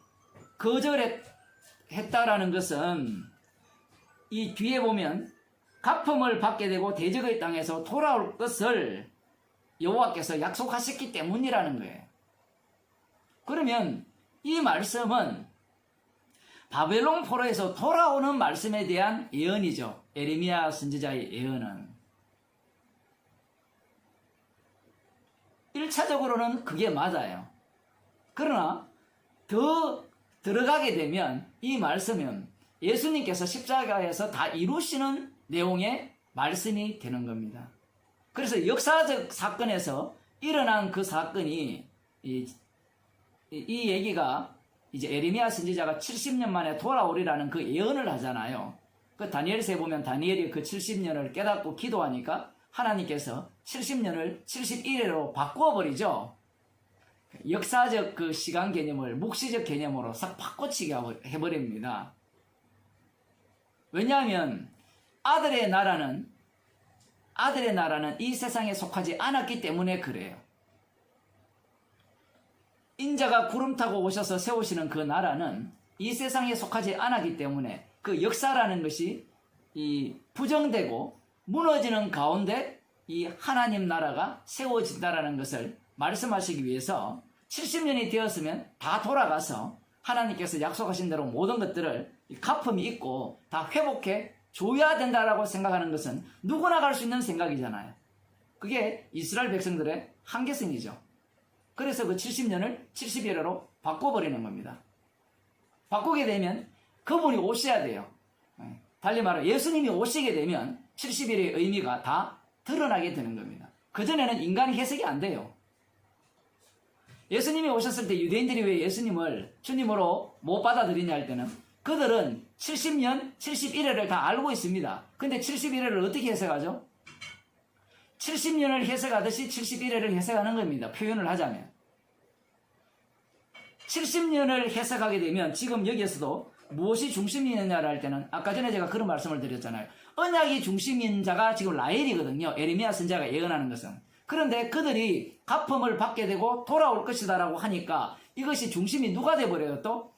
거절했다라는 것은 이 뒤에 보면 갚음을 받게 되고 대적의 땅에서 돌아올 것을 여호와께서 약속하셨기 때문이라는 거예요. 그러면 이 말씀은 바벨론 포로에서 돌아오는 말씀에 대한 예언이죠. 에레미야 선지자의 예언은 1차적으로는 그게 맞아요. 그러나 더 들어가게 되면 이 말씀은 예수님께서 십자가에서 다 이루시는 내용의 말씀이 되는 겁니다. 그래서 역사적 사건에서 일어난 그 사건이 이 얘기가 이제 에레미야 선지자가 70년 만에 돌아오리라는 그 예언을 하잖아요. 그 다니엘서에 보면 다니엘이 그 70년을 깨닫고 기도하니까 하나님께서 70년을 71회로 바꾸어버리죠. 역사적 그 시간 개념을 묵시적 개념으로 싹 바꿔치게 해버립니다. 왜냐하면 아들의 나라는 이 세상에 속하지 않았기 때문에 그래요. 인자가 구름 타고 오셔서 세우시는 그 나라는 이 세상에 속하지 않았기 때문에 그 역사라는 것이 이 부정되고 무너지는 가운데 이 하나님 나라가 세워진다라는 것을 말씀하시기 위해서 70년이 되었으면 다 돌아가서 하나님께서 약속하신 대로 모든 것들을 갚음이 있고 다 회복해 줘야 된다라고 생각하는 것은 누구나 갈 수 있는 생각이잖아요. 그게 이스라엘 백성들의 한계성이죠. 그래서 그 70년을 70일로 바꿔버리는 겁니다. 바꾸게 되면 그분이 오셔야 돼요. 달리 말해 예수님이 오시게 되면 70일의 의미가 다 드러나게 되는 겁니다. 그전에는 인간이 해석이 안 돼요. 예수님이 오셨을 때 유대인들이 왜 예수님을 주님으로 못 받아들이냐 할 때는 그들은 70년, 71회를 다 알고 있습니다. 근데 71회를 어떻게 해석하죠? 70년을 해석하듯이 71회를 해석하는 겁니다. 표현을 하자면. 70년을 해석하게 되면 지금 여기에서도 무엇이 중심이 있느냐를 할 때는 아까 전에 제가 그런 말씀을 드렸잖아요. 언약이 중심인 자가 지금 라헬이거든요. 에레미야 선지자가 예언하는 것은. 그런데 그들이 갚음을 받게 되고 돌아올 것이다 라고 하니까 이것이 중심이 누가 돼버려요 또?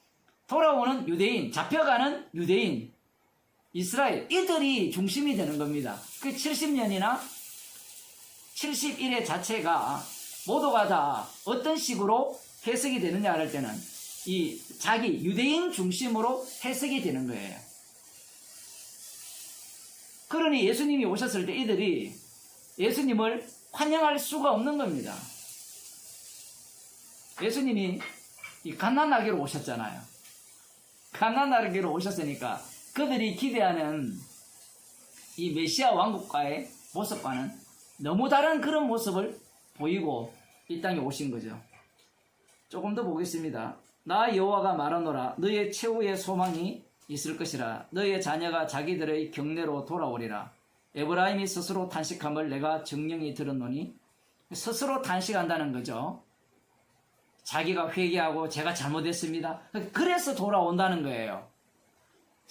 돌아오는 유대인, 잡혀가는 유대인, 이스라엘, 이들이 중심이 되는 겁니다. 그 70년이나 71회 자체가 모두가 다 어떤 식으로 해석이 되느냐 할 때는 이 자기 유대인 중심으로 해석이 되는 거예요. 그러니 예수님이 오셨을 때 이들이 예수님을 환영할 수가 없는 겁니다. 예수님이 이 갓난아기로 오셨잖아요. 갓난아기로 오셨으니까 그들이 기대하는 이 메시아 왕국과의 모습과는 너무 다른 그런 모습을 보이고 이 땅에 오신 거죠. 조금 더 보겠습니다. 나 여호와가 말하노라 너의 최후의 소망이 있을 것이라 너의 자녀가 자기들의 경내로 돌아오리라. 에브라임이 스스로 탄식함을 내가 정령이 들었노니 스스로 탄식한다는 거죠. 자기가 회개하고 제가 잘못했습니다. 그래서 돌아온다는 거예요.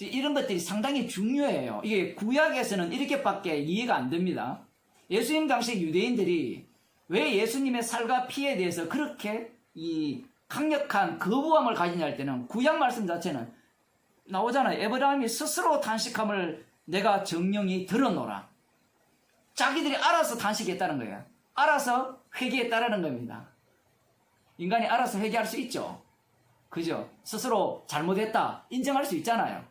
이런 것들이 상당히 중요해요. 이게 구약에서는 이렇게밖에 이해가 안 됩니다. 예수님 당시 유대인들이 왜 예수님의 살과 피에 대해서 그렇게 이 강력한 거부감을 가지냐 할 때는 구약 말씀 자체는 나오잖아요. 에브라임이 스스로 탄식함을 내가 정령이 들었노라. 자기들이 알아서 탄식했다는 거예요. 알아서 회개했다라는 겁니다. 인간이 알아서 회개할 수 있죠. 그죠? 스스로 잘못했다 인정할 수 있잖아요.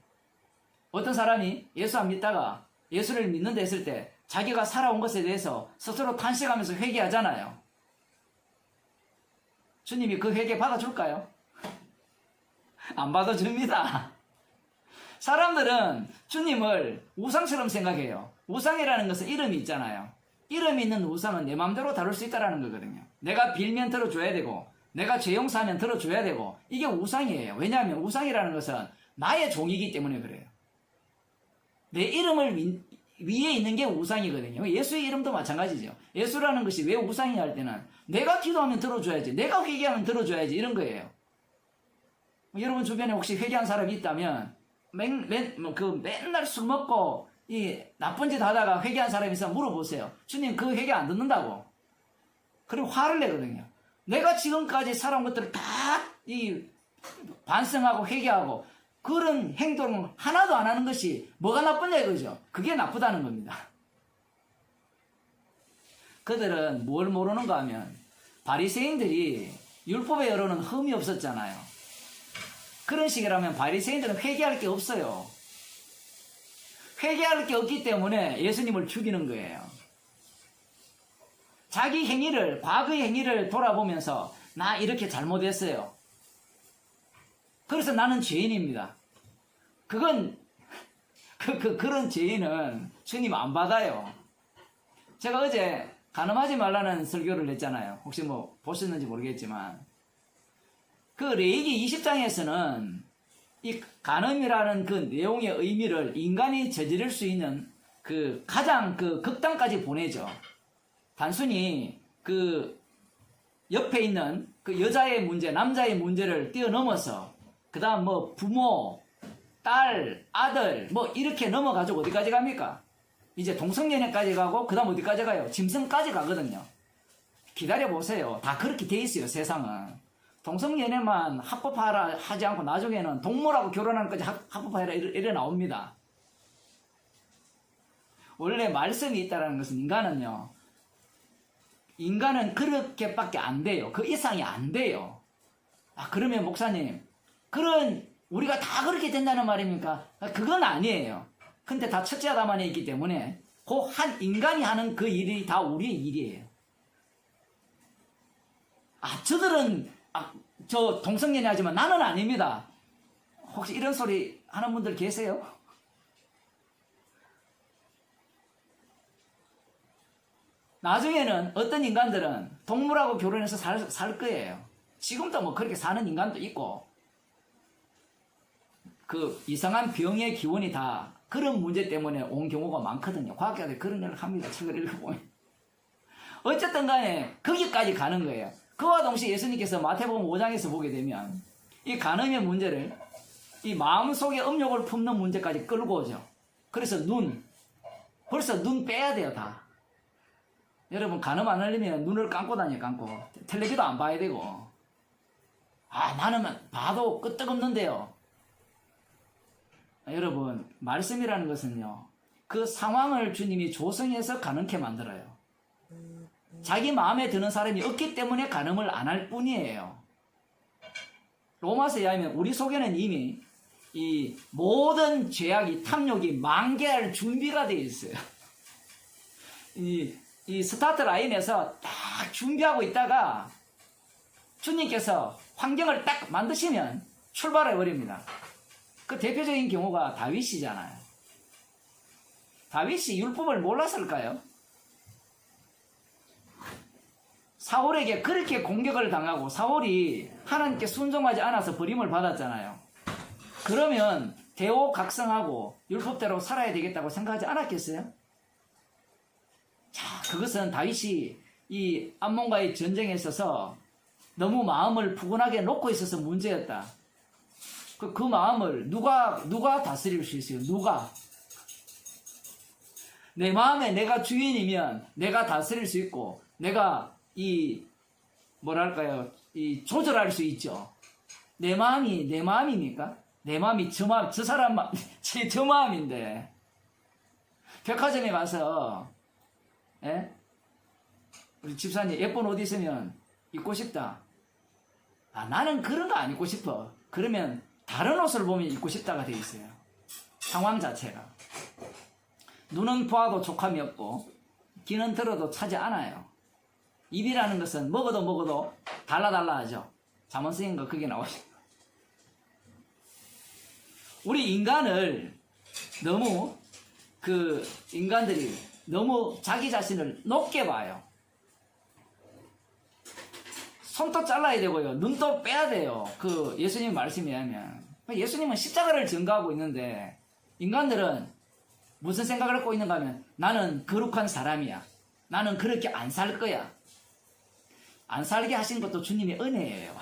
어떤 사람이 예수 안 믿다가 예수를 믿는다 했을 때 자기가 살아온 것에 대해서 스스로 탄식하면서 회개하잖아요. 주님이 그 회개 받아줄까요? 안 받아줍니다. 사람들은 주님을 우상처럼 생각해요. 우상이라는 것은 이름이 있잖아요. 이름이 있는 우상은 내 마음대로 다룰 수 있다는 거거든요. 내가 빌면 들어줘야 되고 내가 죄 용서하면 들어줘야 되고 이게 우상이에요. 왜냐하면 우상이라는 것은 나의 종이기 때문에 그래요. 내 이름을 위에 있는 게 우상이거든요. 예수의 이름도 마찬가지죠. 예수라는 것이 왜 우상이냐 할 때는 내가 기도하면 들어줘야지, 내가 회개하면 들어줘야지 이런 거예요. 여러분 주변에 혹시 회개한 사람이 있다면 맨날 술 먹고 이 나쁜 짓 하다가 회개한 사람이 있으면 물어보세요. 주님 그 회개 안 듣는다고. 그리고 화를 내거든요. 내가 지금까지 살아온 것들을 다 이 반성하고 회개하고 그런 행동을 하나도 안 하는 것이 뭐가 나쁘냐 이거죠. 그게 나쁘다는 겁니다. 그들은 뭘 모르는가 하면 바리새인들이 율법에 여러는 흠이 없었잖아요. 그런 식이라면 바리새인들은 회개할 게 없어요. 회개할 게 없기 때문에 예수님을 죽이는 거예요. 자기 행위를, 과거의 행위를 돌아보면서 나 이렇게 잘못했어요. 그래서 나는 죄인입니다. 그런 죄인은 주님 안 받아요. 제가 어제 간음하지 말라는 설교를 했잖아요. 혹시 뭐 보셨는지 모르겠지만 그 레위기 20장에서는 이 간음이라는 그 내용의 의미를 인간이 저지를 수 있는 그 가장 그 극단까지 보내죠. 단순히 그 옆에 있는 그 여자의 문제, 남자의 문제를 뛰어넘어서 그 다음 뭐 부모, 딸, 아들 뭐 이렇게 넘어가지고 어디까지 갑니까? 이제 동성연애까지 가고 그 다음 어디까지 가요? 짐승까지 가거든요. 기다려보세요. 다 그렇게 돼 있어요, 세상은. 동성연애만 합법화라 하지 않고 나중에는 동물하고 결혼하는 것까지 합법화해라 이래 나옵니다. 원래 말씀이 있다는 것은 인간은 그렇게밖에 안 돼요. 그 이상이 안 돼요. 그러면 목사님, 우리가 다 그렇게 된다는 말입니까? 그건 아니에요. 근데 다 첫째 아담 안에 있기 때문에 그 한 인간이 하는 그 일이 다 우리의 일이에요. 저들은 저 동성연애 하지만 나는 아닙니다. 혹시 이런 소리 하는 분들 계세요? 나중에는 어떤 인간들은 동물하고 결혼해서 살 거예요. 지금도 뭐 그렇게 사는 인간도 있고, 그 이상한 병의 기원이 다 그런 문제 때문에 온 경우가 많거든요. 과학자들이 그런 일을 합니다. 책을 읽어보면. 어쨌든 간에 거기까지 가는 거예요. 그와 동시에 예수님께서 마태복음 5장에서 보게 되면 이 간음의 문제를 이 마음속에 음욕을 품는 문제까지 끌고 오죠. 그래서 벌써 눈 빼야 돼요, 다. 여러분, 간음 안 하려면 눈을 감고 다녀요, 감고. 텔레비도 안 봐야 되고. 나는 봐도 끄떡없는데요. 여러분, 말씀이라는 것은요, 그 상황을 주님이 조성해서 가능케 만들어요. 자기 마음에 드는 사람이 없기 때문에 간음을 안 할 뿐이에요. 로마서에 의하면 우리 속에는 이미 이 모든 죄악이, 탐욕이 만개할 준비가 되어 있어요. 이 스타트 라인에서 딱 준비하고 있다가 주님께서 환경을 딱 만드시면 출발해 버립니다. 그 대표적인 경우가 다윗이잖아요. 다윗이 율법을 몰랐을까요? 사울에게 그렇게 공격을 당하고 사울이 하나님께 순종하지 않아서 버림을 받았잖아요. 그러면 대오각성하고 율법대로 살아야 되겠다고 생각하지 않았겠어요? 자, 그것은 다윗이 이 암몬과의 전쟁에 있어서 너무 마음을 푸근하게 놓고 있어서 문제였다. 그 마음을 누가 다스릴 수 있어요? 누가? 내 마음에 내가 주인이면 내가 다스릴 수 있고, 내가 조절할 수 있죠. 내 마음입니까? 내 마음이 저 사람 마음, 저 마음인데. 백화점에 가서, 우리 집사님 예쁜 옷 있으면 입고 싶다. 나는 그런 거 안 입고 싶어. 그러면 다른 옷을 보면 입고 싶다가 돼 있어요. 상황 자체가. 눈은 보아도 촉함이 없고, 귀는 들어도 차지 않아요. 입이라는 것은 먹어도 달라 하죠. 잠언 쓰인 거 그게 나오죠. 우리 인간들이 너무 자기 자신을 높게 봐요. 손도 잘라야 되고요. 눈도 빼야 돼요. 그 예수님 말씀에 하면. 예수님은 십자가를 전가하고 있는데 인간들은 무슨 생각을 갖고 있는가 하면 나는 거룩한 사람이야. 나는 그렇게 안 살 거야. 안 살게 하신 것도 주님의 은혜예요.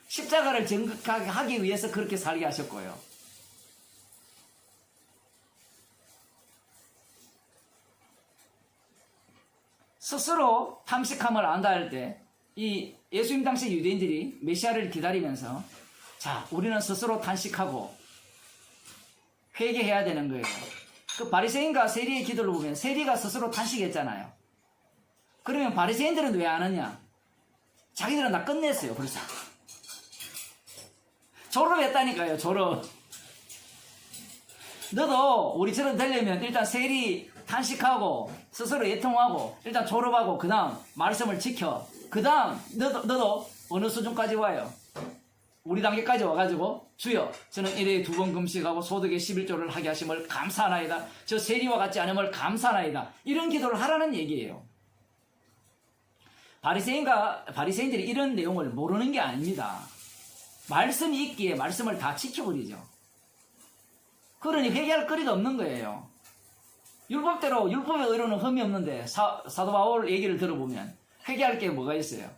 십자가를 전가하게 하기 위해서 그렇게 살게 하셨고요. 스스로 탐식함을 안다 할 때 이 예수님 당시 유대인들이 메시아를 기다리면서 자, 우리는 스스로 탄식하고 회개해야 되는 거예요. 그 바리새인과 세리의 기도를 보면 세리가 스스로 탄식했잖아요. 그러면 바리새인들은 왜 안 하냐? 자기들은 다 끝냈어요, 벌써. 졸업했다니까요, 졸업. 너도 우리처럼 되려면 일단 세리 탄식하고 스스로 애통하고 일단 졸업하고 그 다음 말씀을 지켜. 그 다음 너도 어느 수준까지 와요? 우리 단계까지 와가지고 주여 저는 1회에 2번 금식하고 소득의 11조를 하게 하심을 감사하나이다. 저 세리와 같지 않음을 감사하나이다. 이런 기도를 하라는 얘기예요. 바리새인들이 이런 내용을 모르는 게 아닙니다. 말씀이 있기에 말씀을 다 지켜버리죠. 그러니 회개할 거리가 없는 거예요. 율법대로 율법의 의로는 흠이 없는데 사도 바울 얘기를 들어보면 회개할 게 뭐가 있어요?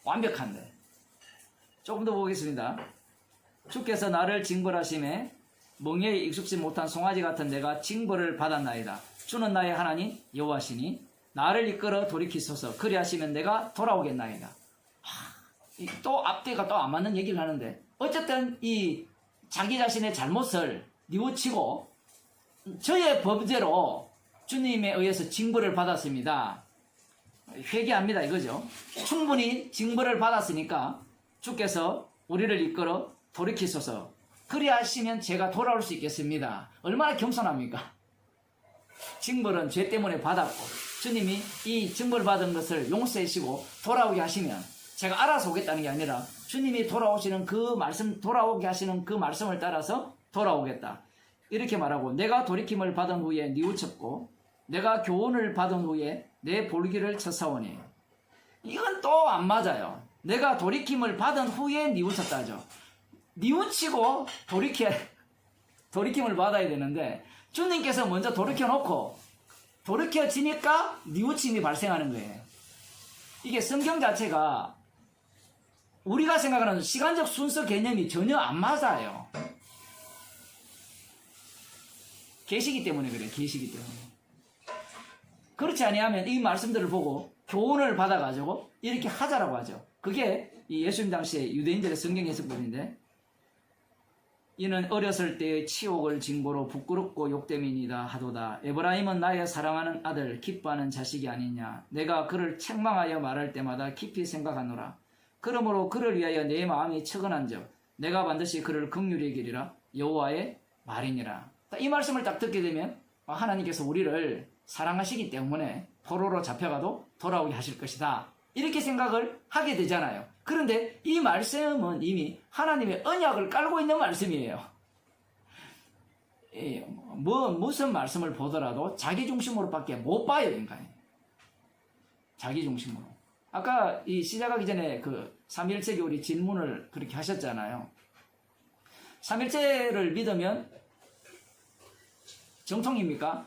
완벽한데. 조금 더 보겠습니다. 주께서 나를 징벌하심에 멍에에 익숙지 못한 송아지 같은 내가 징벌을 받았나이다. 주는 나의 하나님 여호와시니 나를 이끌어 돌이키소서. 그리하시면 내가 돌아오겠나이다. 또 앞뒤가 또 안 맞는 얘기를 하는데, 어쨌든 이 자기 자신의 잘못을 뉘우치고 저의 범죄로 주님에 의해서 징벌을 받았습니다. 회개합니다 이거죠. 충분히 징벌을 받았으니까 주께서 우리를 이끌어 돌이키소서. 그리하시면 제가 돌아올 수 있겠습니다. 얼마나 겸손합니까? 징벌은 죄 때문에 받았고 주님이 이 징벌 받은 것을 용서해 주시고 돌아오게 하시면 제가 알아서 오겠다는 게 아니라 주님이 돌아오시는 그 말씀, 돌아오게 하시는 그 말씀을 따라서 돌아오겠다. 이렇게 말하고, 내가 돌이킴을 받은 후에 뉘우쳤고 내가 교훈을 받은 후에 내 볼기를 쳤사오니. 이건 또 안 맞아요. 내가 돌이킴을 받은 후에 뉘우쳤다죠. 뉘우치고 돌이킴을 받아야 되는데 주님께서 먼저 돌이켜놓고 돌이켜지니까 뉘우침이 발생하는 거예요. 이게 성경 자체가 우리가 생각하는 시간적 순서 개념이 전혀 안 맞아요. 계시기 때문에 그래요. 계시기 때문에. 그렇지 아니하면 이 말씀들을 보고 교훈을 받아가지고 이렇게 하자라고 하죠. 그게 이 예수님 당시에 유대인들의 성경 해석본인데, 이는 어렸을 때의 치욕을 징보로 부끄럽고 욕됨이니이다 하도다. 에브라임은 나의 사랑하는 아들, 기뻐하는 자식이 아니냐. 내가 그를 책망하여 말할 때마다 깊이 생각하노라. 그러므로 그를 위하여 내 마음이 척은한즉 내가 반드시 그를 긍휼히 여기리라. 여호와의 말이니라. 이 말씀을 딱 듣게 되면 하나님께서 우리를 사랑하시기 때문에 포로로 잡혀가도 돌아오게 하실 것이다. 이렇게 생각을 하게 되잖아요. 그런데 이 말씀은 이미 하나님의 언약을 깔고 있는 말씀이에요. 무슨 말씀을 보더라도 자기 중심으로밖에 못 봐요, 인간이. 자기 중심으로. 아까 이 시작하기 전에 그 삼일체 교리 질문을 그렇게 하셨잖아요. 삼일체를 믿으면 정통입니까?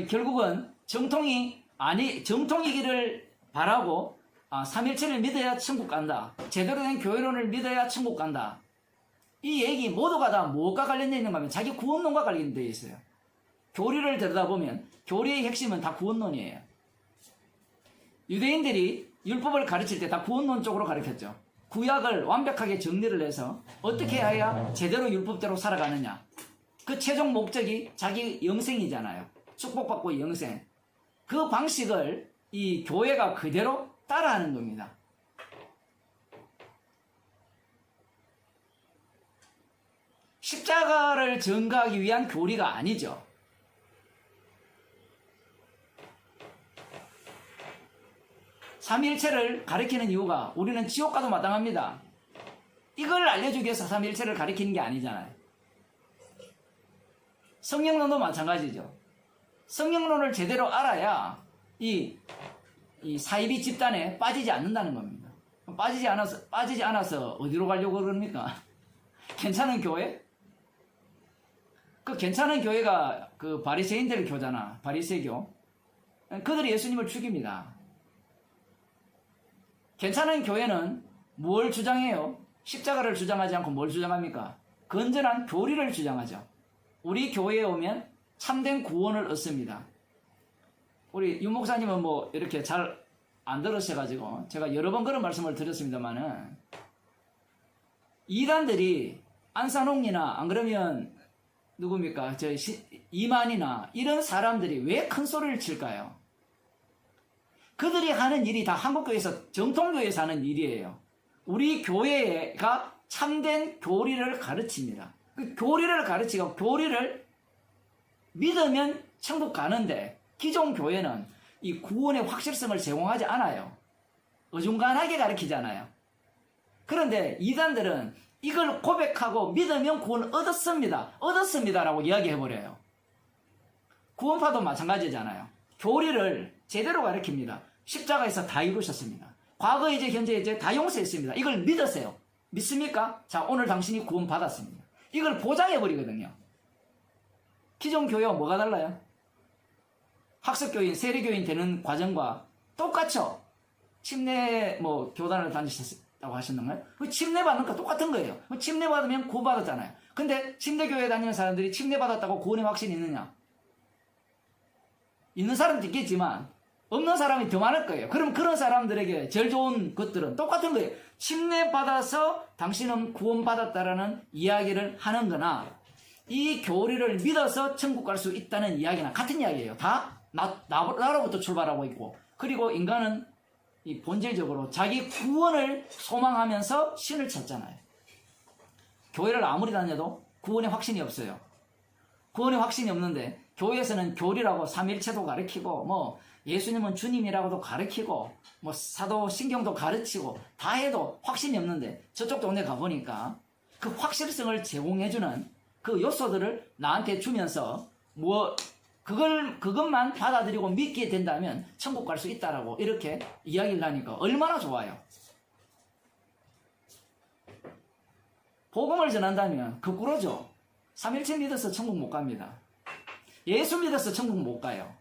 결국은 정통이기를 바라고 삼일체를 믿어야 천국 간다. 제대로 된 교회론을 믿어야 천국 간다. 이 얘기 모두가 다 무엇과 관련되어 있는가 하면 자기 구원론과 관련되어 있어요. 교리를 들여다보면 교리의 핵심은 다 구원론이에요. 유대인들이 율법을 가르칠 때 다 구원론 쪽으로 가르쳤죠. 구약을 완벽하게 정리를 해서 어떻게 해야 제대로 율법대로 살아가느냐. 그 최종 목적이 자기 영생이잖아요. 축복받고 영생. 그 방식을 이 교회가 그대로 따라하는 겁니다. 십자가를 전가하기 위한 교리가 아니죠. 삼위일체를 가리키는 이유가 우리는 지옥 가도 마땅합니다. 이걸 알려주기 위해서 삼위일체를 가리키는 게 아니잖아요. 성령론도 마찬가지죠. 성령론을 제대로 알아야 이 사이비 집단에 빠지지 않는다는 겁니다. 빠지지 않아서 어디로 가려고 그럽니까? 괜찮은 교회? 그 괜찮은 교회가 그 바리새인들 교잖아. 바리새교. 그들이 예수님을 죽입니다. 괜찮은 교회는 뭘 주장해요? 십자가를 주장하지 않고 뭘 주장합니까? 건전한 교리를 주장하죠. 우리 교회에 오면 참된 구원을 얻습니다. 우리 윤 목사님은 뭐 이렇게 잘 안 들으셔가지고 제가 여러 번 그런 말씀을 드렸습니다만은, 이단들이 안산홍이나 안 그러면 누굽니까? 이만이나 이런 사람들이 왜 큰 소리를 칠까요? 그들이 하는 일이 다 한국교회에서 정통교회에서 하는 일이에요. 우리 교회가 참된 교리를 가르칩니다. 그 교리를 가르치고 교리를 믿으면 천국 가는데, 기존 교회는 이 구원의 확실성을 제공하지 않아요. 어중간하게 가르치잖아요. 그런데 이단들은 이걸 고백하고 믿으면 구원 얻었습니다라고 이야기해버려요. 구원파도 마찬가지잖아요. 교리를 제대로 가르칩니다. 십자가에서 다 이루셨습니다. 과거, 이제, 현재, 이제 다 용서했습니다. 이걸 믿으세요. 믿습니까? 자, 오늘 당신이 구원 받았습니다. 이걸 보장해버리거든요. 기존 교회와 뭐가 달라요? 학습교인, 세례교인 되는 과정과 똑같죠? 침례, 교단을 다니셨다고 하셨는가요? 그 침례 받는 거 똑같은 거예요. 침례 받으면 구원 받았잖아요. 근데 침례교회 다니는 사람들이 침례 받았다고 구원의 확신이 있느냐? 있는 사람도 있겠지만, 없는 사람이 더 많을 거예요. 그럼 그런 사람들에게 제일 좋은 것들은 똑같은 거예요. 침례받아서 당신은 구원받았다라는 이야기를 하는 거나 이 교리를 믿어서 천국 갈 수 있다는 이야기나 같은 이야기예요. 다 나로부터 출발하고 있고, 그리고 인간은 이 본질적으로 자기 구원을 소망하면서 신을 찾잖아요. 교회를 아무리 다녀도 구원의 확신이 없어요. 구원의 확신이 없는데 교회에서는 교리라고 삼일체도 가르치고 뭐 예수님은 주님이라고도 가르치고 뭐 사도 신경도 가르치고 다 해도 확신이 없는데 저쪽 동네 가보니까 그 확실성을 제공해주는 그 요소들을 나한테 주면서 뭐 그것만 받아들이고 믿게 된다면 천국 갈 수 있다라고 이렇게 이야기를 하니까 얼마나 좋아요. 복음을 전한다면 거꾸로죠. 삼일체 믿어서 천국 못 갑니다. 예수 믿어서 천국 못 가요.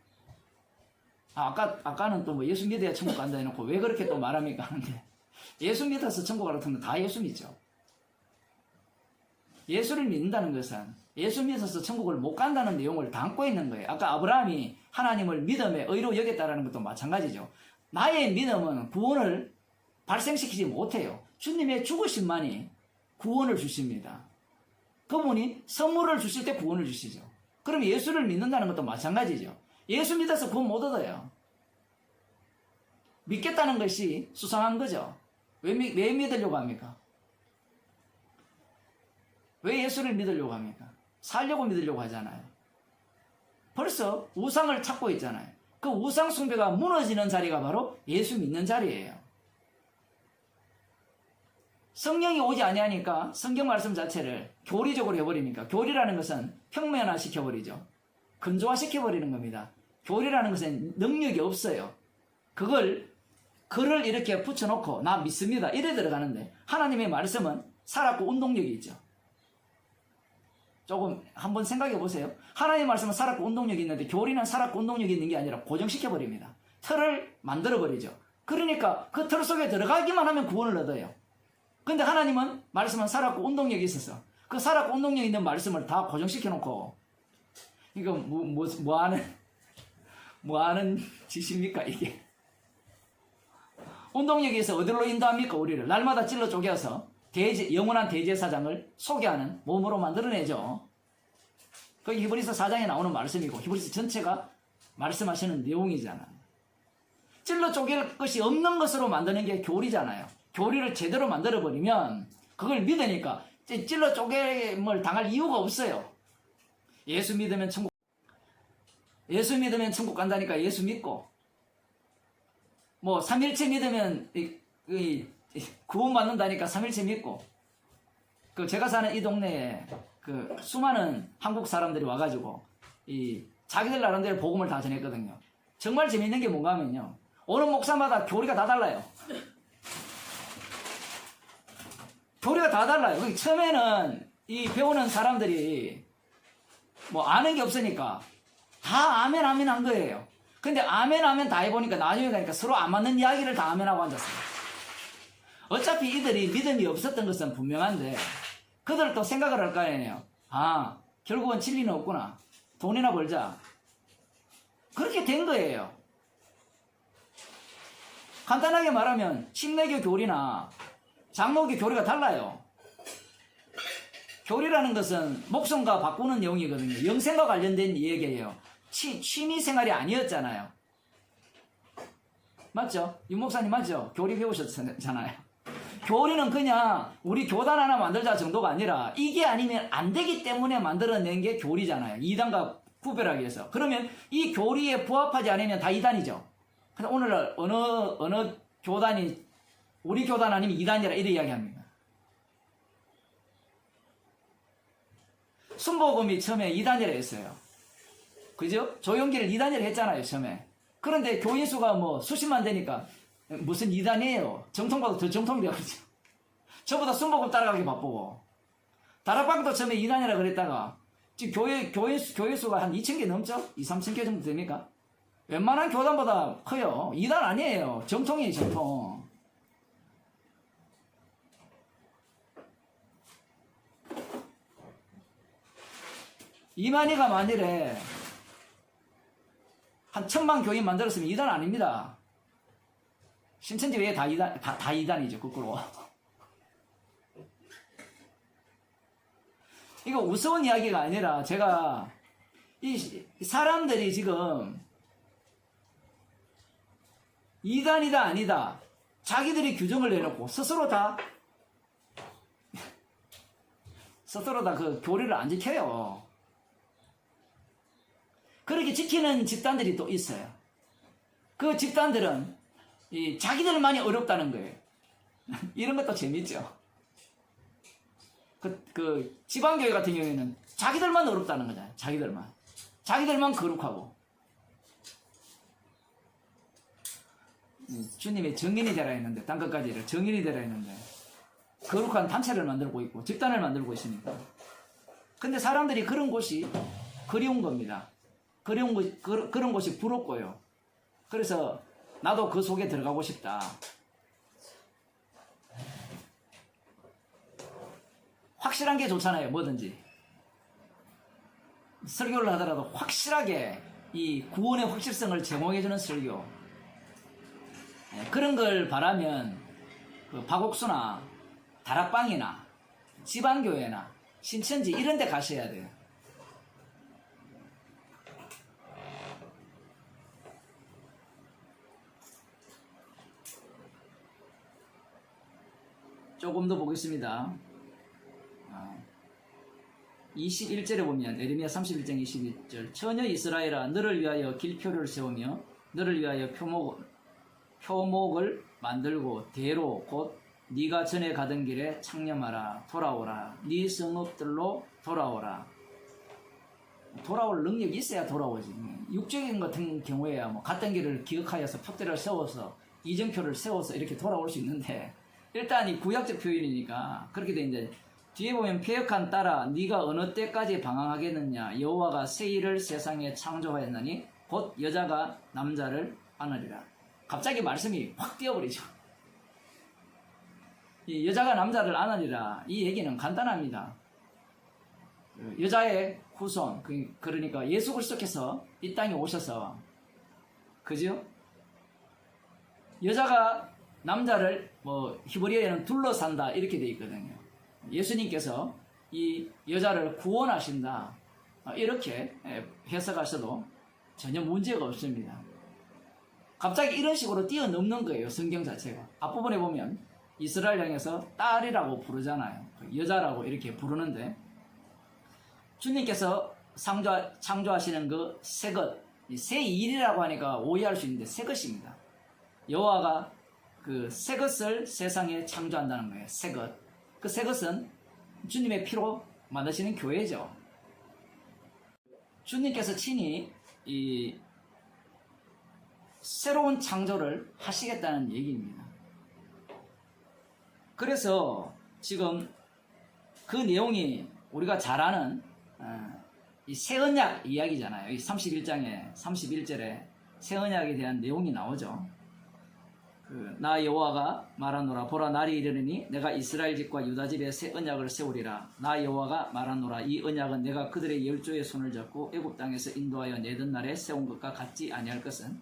아까는 또 뭐 예수 믿어야 천국 간다 해놓고 왜 그렇게 또 말합니까 하는데, 예수 믿어서 천국 가라 하면 다 예수 믿죠. 예수를 믿는다는 것은 예수 믿어서 천국을 못 간다는 내용을 담고 있는 거예요. 아까 아브라함이 하나님을 믿음의 의로 여겼다는 것도 마찬가지죠. 나의 믿음은 구원을 발생시키지 못해요. 주님의 죽으심만이 구원을 주십니다. 그분이 선물을 주실 때 구원을 주시죠. 그럼 예수를 믿는다는 것도 마찬가지죠. 예수 믿어서 구원 못 얻어요. 믿겠다는 것이 수상한 거죠. 왜 믿으려고 합니까? 왜 예수를 믿으려고 합니까? 살려고 믿으려고 하잖아요. 벌써 우상을 찾고 있잖아요. 그 우상 숭배가 무너지는 자리가 바로 예수 믿는 자리예요. 성령이 오지 아니하니까 성경 말씀 자체를 교리적으로 해버리니까, 교리라는 것은 평면화 시켜버리죠. 근조화 시켜버리는 겁니다. 교리라는 것은 능력이 없어요. 글을 이렇게 붙여놓고 나 믿습니다 이래 들어가는데, 하나님의 말씀은 살았고 운동력이 있죠. 조금 한번 생각해 보세요. 하나님의 말씀은 살았고 운동력이 있는데 교리는 살았고 운동력이 있는 게 아니라 고정시켜버립니다. 틀을 만들어버리죠. 그러니까 그 틀 속에 들어가기만 하면 구원을 얻어요. 근데 하나님은 말씀은 살았고 운동력이 있어서 그 살았고 운동력 있는 말씀을 다 고정시켜놓고, 이거 뭐 하는 짓입니까 이게? 운동력이 있어 어디로 인도합니까? 우리를 날마다 찔러 쪼개서 영원한 대제사장을 소개하는 몸으로 만들어내죠. 그게 히브리서 4장에 나오는 말씀이고 히브리서 전체가 말씀하시는 내용이잖아요. 찔러 쪼갤 것이 없는 것으로 만드는 게 교리잖아요. 교리를 제대로 만들어버리면 그걸 믿으니까 찔러 쪼개임을 당할 이유가 없어요. 예수 믿으면 천국 간다니까 예수 믿고, 뭐 삼일체 믿으면 구원 받는다니까 삼일체 믿고, 그 제가 사는 이 동네에 그 수많은 한국 사람들이 와가지고 자기들 나름대로 복음을 다 전했거든요. 정말 재밌는 게 뭔가 하면요, 어느 목사마다 교리가 다 달라요. 교리가 다 달라요. 처음에는 이 배우는 사람들이 뭐 아는 게 없으니까 다 아멘 한 거예요. 근데 아멘 다 해보니까 나중에 가니까 서로 안 맞는 이야기를 다 아멘하고 앉았어요. 어차피 이들이 믿음이 없었던 것은 분명한데 그들도 생각을 할 거 아니에요. 결국은 진리는 없구나. 돈이나 벌자. 그렇게 된 거예요. 간단하게 말하면 신내교 교리나 장로교 교리가 달라요. 교리라는 것은 목숨과 바꾸는 내용이거든요. 영생과 관련된 얘기예요. 취미 생활이 아니었잖아요. 맞죠? 윤 목사님 맞죠? 교리 배우셨잖아요. 교리는 그냥 우리 교단 하나 만들자 정도가 아니라 이게 아니면 안 되기 때문에 만들어낸 게 교리잖아요. 이단과 구별하기 위해서. 그러면 이 교리에 부합하지 않으면 다 이단이죠. 근데 오늘날 어느 교단이 우리 교단 아니면 이단이라 이래 이야기합니다. 순복음이 처음에 이단이라 했어요. 그죠? 조용기를 이단이라 했잖아요, 처음에. 그런데 교인 수가 뭐 수십만 되니까 무슨 이단이에요? 정통보다 더 정통이 되어버리죠. 저보다 순복음 따라가기 바쁘고. 다락방도 처음에 이단이라 그랬다가 지금 교회 수가 한 2,000개 넘죠? 2,000~3,000개 정도 됩니까? 웬만한 교단보다 커요. 이단 아니에요. 정통이에요, 정통. 이만희가 만일에 한 1000만 교인 만들었으면 이단 아닙니다. 신천지 외에 다 이단이죠, 거꾸로. 이거 우스운 이야기가 아니라 제가 이 사람들이 지금 이단이다 아니다 자기들이 규정을 내놓고 스스로 다 그 교리를 안 지켜요. 그렇게 지키는 집단들이 또 있어요. 그 집단들은 자기들만이 어렵다는 거예요. 이런 것도 재밌죠. 그 지방교회 같은 경우에는 자기들만 어렵다는 거잖아요. 자기들만 거룩하고. 주님이 정인이 되라 했는데, 딴 것까지 정인이 되라 했는데 거룩한 단체를 만들고 있고 집단을 만들고 있으니까. 근데 사람들이 그런 곳이 그리운 겁니다. 그런 곳이 부럽고요. 그래서 나도 그 속에 들어가고 싶다. 확실한 게 좋잖아요. 뭐든지. 설교를 하더라도 확실하게 이 구원의 확실성을 제공해주는 설교. 그런 걸 바라면 그 박옥수나 다락방이나 지방교회나 신천지 이런 데 가셔야 돼요. 조금 더 보겠습니다. 21절에 보면 에레미야 31장 21절 처녀 이스라엘아 너를 위하여 길표를 세우며 너를 위하여 표목을 만들고 대로 곧 네가 전에 가던 길에 창념하라. 돌아오라. 네 성읍들로 돌아오라. 돌아올 능력이 있어야 돌아오지. 육적인 같은 경우에야 뭐 갔던 길을 기억하여서 표대를 세워서 이정표를 세워서 이렇게 돌아올 수 있는데 일단 이 구약적 표현이니까 그렇게 돼 이제 뒤에 보면 폐역한 딸아 네가 어느 때까지 방황하겠느냐 여호와가 새 일을 세상에 창조하였나니 곧 여자가 남자를 안으리라. 갑자기 말씀이 확 뛰어버리죠. 이 여자가 남자를 안으리라 이 얘기는 간단합니다. 여자의 후손 그러니까 예수 그리스도께서 이 땅에 오셔서 그죠? 여자가 남자를 뭐 히브리어에는 둘러산다 이렇게 되어 있거든요. 예수님께서 이 여자를 구원하신다 이렇게 해석하셔도 전혀 문제가 없습니다. 갑자기 이런 식으로 뛰어넘는 거예요. 성경 자체가. 앞부분에 보면 이스라엘 향해서 딸이라고 부르잖아요. 여자라고 이렇게 부르는데 주님께서 창조하시는 그 새것 새 일이라고 하니까 오해할 수 있는데 새것입니다. 여호와가 그 새것을 세상에 창조한다는 거예요. 새것. 그 새것은 주님의 피로 만드시는 교회죠. 주님께서 친히 이 새로운 창조를 하시겠다는 얘기입니다. 그래서 지금 그 내용이 우리가 잘 아는 이 새 언약 이야기잖아요. 이 31장에 31절에 새 언약에 대한 내용이 나오죠. 나 여호와가 말하노라 보라 날이 이르느니 내가 이스라엘 집과 유다 집에 새 언약을 세우리라. 나 여호와가 말하노라 이 언약은 내가 그들의 열조의 손을 잡고 애굽 땅에서 인도하여 내던 날에 세운 것과 같지 아니할 것은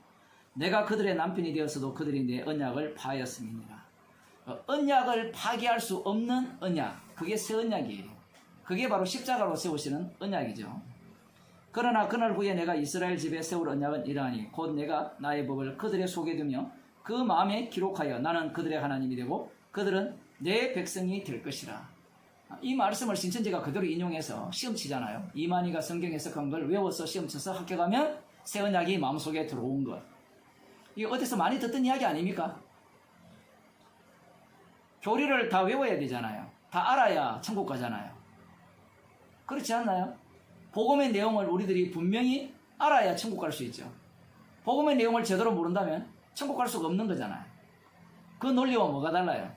내가 그들의 남편이 되었어도 그들이 내 언약을 파하였음이니라. 언약을 파기할 수 없는 언약 그게 새 언약이에요. 그게 바로 십자가로 세우시는 언약이죠. 그러나 그날 후에 내가 이스라엘 집에 세울 언약은 이러하니 곧 내가 나의 법을 그들의 속에 두며 그 마음에 기록하여 나는 그들의 하나님이 되고 그들은 내 백성이 될 것이라. 이 말씀을 신천지가 그대로 인용해서 시험 치잖아요. 이만희가 성경 해석한 걸 외워서 시험 쳐서 합격하면 새 언약이 마음속에 들어온 것. 이게 어디서 많이 듣던 이야기 아닙니까? 교리를 다 외워야 되잖아요. 다 알아야 천국 가잖아요. 그렇지 않나요? 복음의 내용을 우리들이 분명히 알아야 천국 갈 수 있죠. 복음의 내용을 제대로 모른다면 천국 갈 수가 없는 거잖아요. 그 논리와 뭐가 달라요?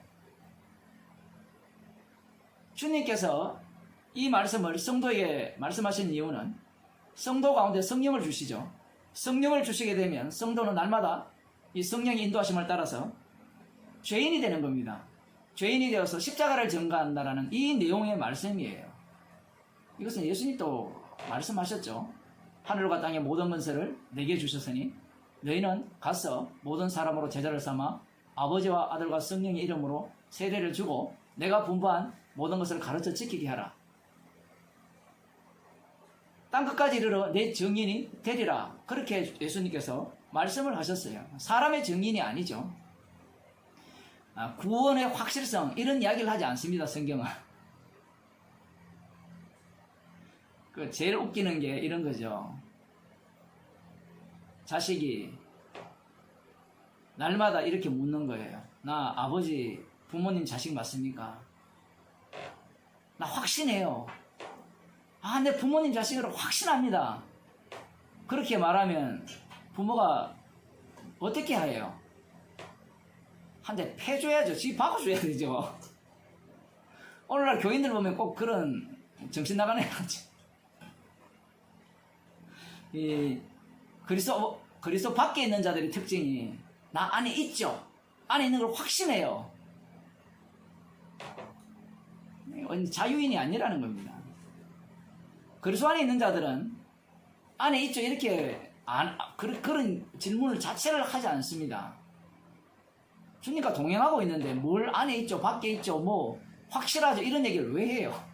주님께서 이 말씀을 성도에게 말씀하신 이유는 성도 가운데 성령을 주시죠. 성령을 주시게 되면 성도는 날마다 이 성령의 인도하심을 따라서 죄인이 되는 겁니다. 죄인이 되어서 십자가를 전가한다라는 이 내용의 말씀이에요. 이것은 예수님도 말씀하셨죠. 하늘과 땅의 모든 건설을 내게 주셨으니 너희는 가서 모든 사람으로 제자를 삼아 아버지와 아들과 성령의 이름으로 세례를 주고 내가 분부한 모든 것을 가르쳐 지키게 하라. 땅끝까지 이르러 내 증인이 되리라. 그렇게 예수님께서 말씀을 하셨어요. 사람의 증인이 아니죠. 구원의 확실성 이런 이야기를 하지 않습니다. 성경은. 제일 웃기는 게 이런 거죠. 자식이 날마다 이렇게 묻는 거예요. 나 아버지 부모님 자식 맞습니까? 나 확신해요. 내 부모님 자식으로 확신합니다. 그렇게 말하면 부모가 어떻게 해요? 한 대 패줘야죠. 지 박아줘야 되죠. 오늘날 교인들 보면 꼭 그런 정신 나간 애가 있지. 이 그리스도 밖에 있는 자들의 특징이 나 안에 있죠. 안에 있는 걸 확신해요. 자유인이 아니라는 겁니다. 그리스도 안에 있는 자들은 안에 있죠. 이렇게 그런 질문을 자체를 하지 않습니다. 주님과 동행하고 있는데 뭘 안에 있죠, 밖에 있죠, 뭐 확실하죠 이런 얘기를 왜 해요?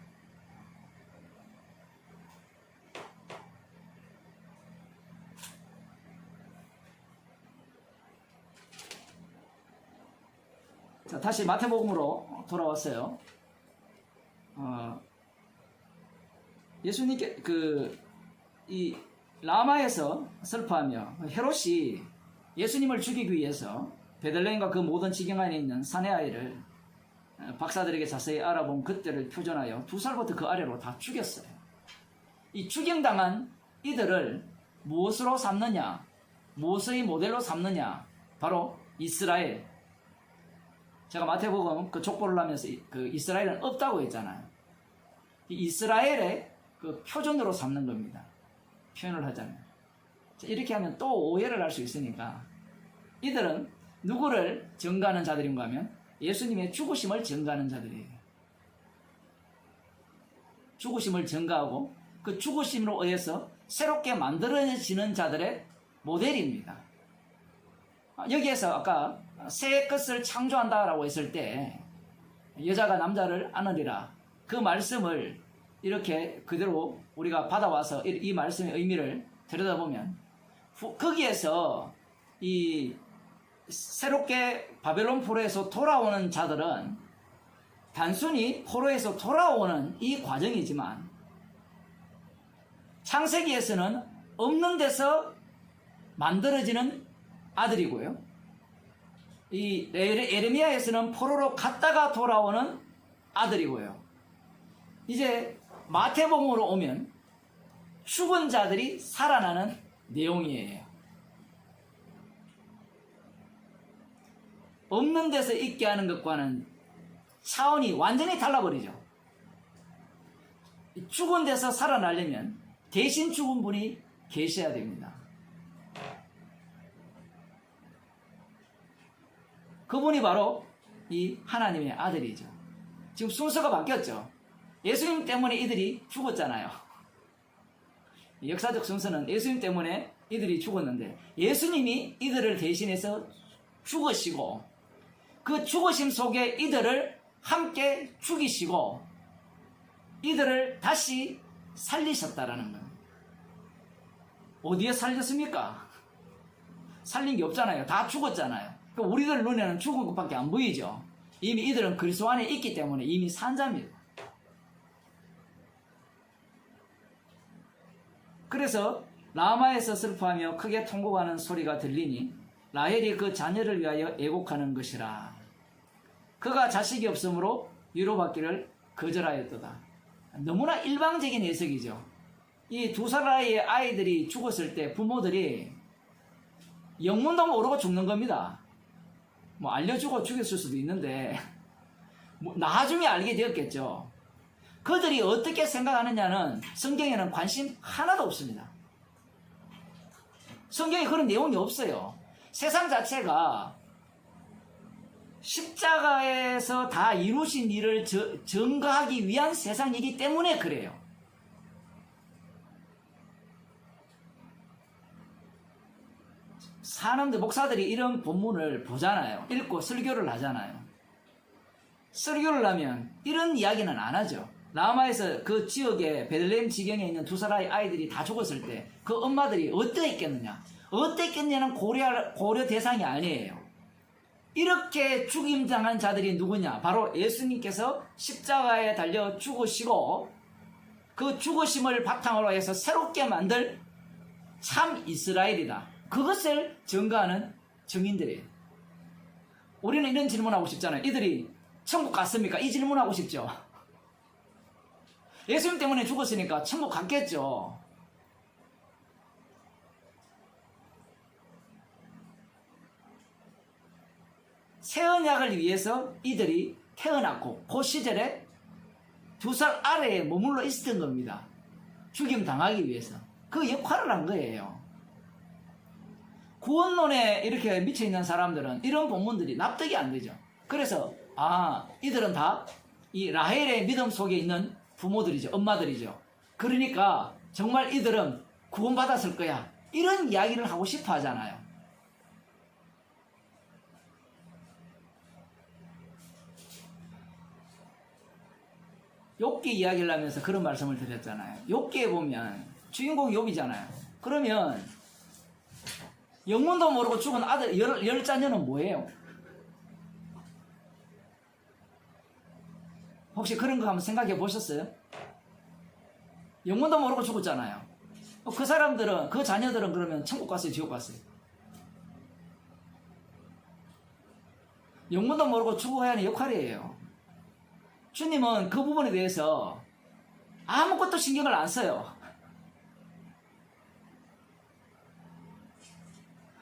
자, 다시 마태복음으로 돌아왔어요. 예수님께 이 라마에서 슬퍼하며 헤롯이 예수님을 죽이기 위해서 베들레헴과 그 모든 지경 안에 있는 사내 아이를 박사들에게 자세히 알아본 그때를 표전하여 2살부터 그 아래로 다 죽였어요. 이 추경당한 이들을 무엇으로 삼느냐, 무엇의 모델로 삼느냐, 바로 이스라엘. 제가 마태복음 그 족보를 하면서 그 이스라엘은 없다고 했잖아요. 이 이스라엘의 그 표준으로 삼는 겁니다. 표현을 하자면. 이렇게 하면 또 오해를 할 수 있으니까 이들은 누구를 증거하는 자들인가 하면 예수님의 죽으심을 증거하는 자들이에요. 죽으심을 증거하고 그 죽으심으로 의해서 새롭게 만들어지는 자들의 모델입니다. 여기에서 아까 새 것을 창조한다라고 했을 때 여자가 남자를 안으리라 그 말씀을 이렇게 그대로 우리가 받아와서 이 말씀의 의미를 들여다보면 거기에서 이 새롭게 바벨론 포로에서 돌아오는 자들은 단순히 포로에서 돌아오는 이 과정이지만 창세기에서는 없는 데서 만들어지는 아들이고요. 이 에레미야에서는 포로로 갔다가 돌아오는 아들이고요. 이제 마태복음으로 오면 죽은 자들이 살아나는 내용이에요. 없는 데서 있게 하는 것과는 차원이 완전히 달라버리죠. 죽은 데서 살아나려면 대신 죽은 분이 계셔야 됩니다. 그분이 바로 이 하나님의 아들이죠. 지금 순서가 바뀌었죠. 예수님 때문에 이들이 죽었잖아요. 역사적 순서는 예수님 때문에 이들이 죽었는데 예수님이 이들을 대신해서 죽으시고 그 죽으심 속에 이들을 함께 죽이시고 이들을 다시 살리셨다라는 거예요. 어디에 살렸습니까? 살린 게 없잖아요. 다 죽었잖아요. 우리들 눈에는 죽은 것밖에 안 보이죠. 이미 이들은 그리스도 안에 있기 때문에 이미 산자입니다. 그래서 라마에서 슬퍼하며 크게 통곡하는 소리가 들리니 라헬이 그 자녀를 위하여 애곡하는 것이라. 그가 자식이 없으므로 위로받기를 거절하였도다. 너무나 일방적인 해석이죠. 이 2살의 아이들이 죽었을 때 부모들이 영문도 모르고 죽는 겁니다. 뭐 알려주고 죽였을 수도 있는데 뭐 나중에 알게 되었겠죠. 그들이 어떻게 생각하느냐는 성경에는 관심 하나도 없습니다. 성경에 그런 내용이 없어요. 세상 자체가 십자가에서 다 이루신 일을 증거하기 위한 세상이기 때문에 그래요. 사람들, 목사들이 이런 본문을 보잖아요. 읽고 설교를 하잖아요. 설교를 하면 이런 이야기는 안 하죠. 라마에서 그 지역에 베들레헴 지경에 있는 두 사람의 아이들이 다 죽었을 때 그 엄마들이 어떠했겠느냐? 어땠겠냐는 고려 대상이 아니에요. 이렇게 죽임당한 자들이 누구냐? 바로 예수님께서 십자가에 달려 죽으시고 그 죽으심을 바탕으로 해서 새롭게 만들 참 이스라엘이다. 그것을 증거하는 증인들이에요. 우리는 이런 질문하고 싶잖아요. 이들이 천국 갔습니까? 이 질문하고 싶죠. 예수님 때문에 죽었으니까 천국 갔겠죠. 새 언약을 위해서 이들이 태어났고 그 시절에 2살 아래에 머물러 있었던 겁니다. 죽임 당하기 위해서. 그 역할을 한 거예요. 구원론에 이렇게 미쳐있는 사람들은 이런 본문들이 납득이 안 되죠. 그래서 이들은 다 이 라헬의 믿음 속에 있는 부모들이죠. 엄마들이죠. 그러니까 정말 이들은 구원받았을 거야. 이런 이야기를 하고 싶어 하잖아요. 욥기 이야기를 하면서 그런 말씀을 드렸잖아요. 욥기에 보면 주인공이 욥이잖아요. 그러면 영문도 모르고 죽은 아들 열 자녀는 뭐예요? 혹시 그런 거 한번 생각해 보셨어요? 영문도 모르고 죽었잖아요. 그 사람들은, 그 자녀들은 그러면 천국 갔어요? 지옥 갔어요? 영문도 모르고 죽어야 하는 역할이에요. 주님은 그 부분에 대해서 아무것도 신경을 안 써요.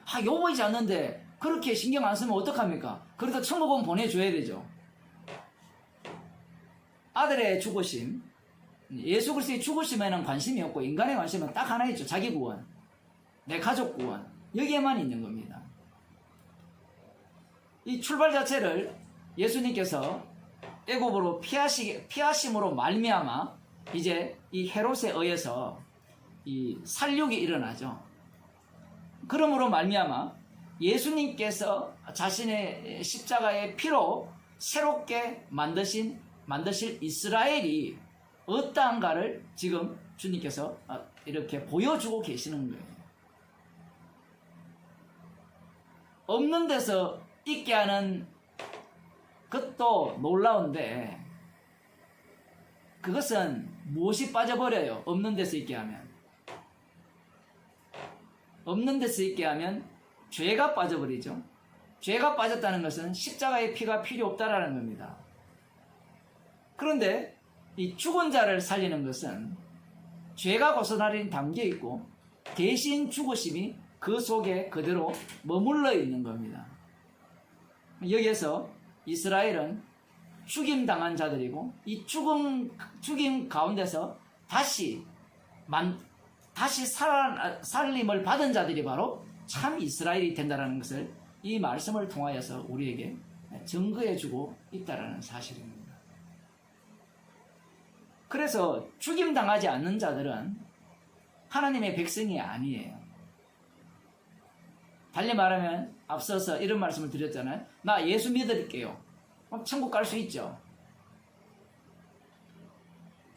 욥이지 않는데 그렇게 신경 안 쓰면 어떡합니까? 그래도 천국은 보내줘야 되죠. 아들의 죽으심, 예수 그리스도의 죽으심에는 관심이 없고 인간의 관심은 딱 하나 있죠. 자기 구원, 내 가족 구원, 여기에만 있는 겁니다. 이 출발 자체를 예수님께서 애굽으로 피하심으로 말미암아 이제 이 헤롯에 의해서 이 살육이 일어나죠. 그러므로 말미암아 예수님께서 자신의 십자가의 피로 새롭게 만드실 이스라엘이 어떠한가를 지금 주님께서 이렇게 보여주고 계시는 거예요. 없는 데서 있게 하는 그것도 놀라운데 그것은 무엇이 빠져버려요? 없는 데서 있게 하면. 없는 데서 있게 하면 죄가 빠져버리죠. 죄가 빠졌다는 것은 십자가의 피가 필요 없다라는 겁니다. 그런데 이 죽은 자를 살리는 것은 죄가 고스란히 담겨 있고 대신 죽으심이 그 속에 그대로 머물러 있는 겁니다. 여기에서 이스라엘은 죽임당한 자들이고 이 죽임 가운데서 다시 살림을 받은 자들이 바로 참 이스라엘이 된다는 것을 이 말씀을 통하여서 우리에게 증거해주고 있다는 사실입니다. 그래서 죽임당하지 않는 자들은 하나님의 백성이 아니에요. 달리 말하면 앞서서 이런 말씀을 드렸잖아요. 나 예수 믿을게요. 그럼 천국 갈 수 있죠.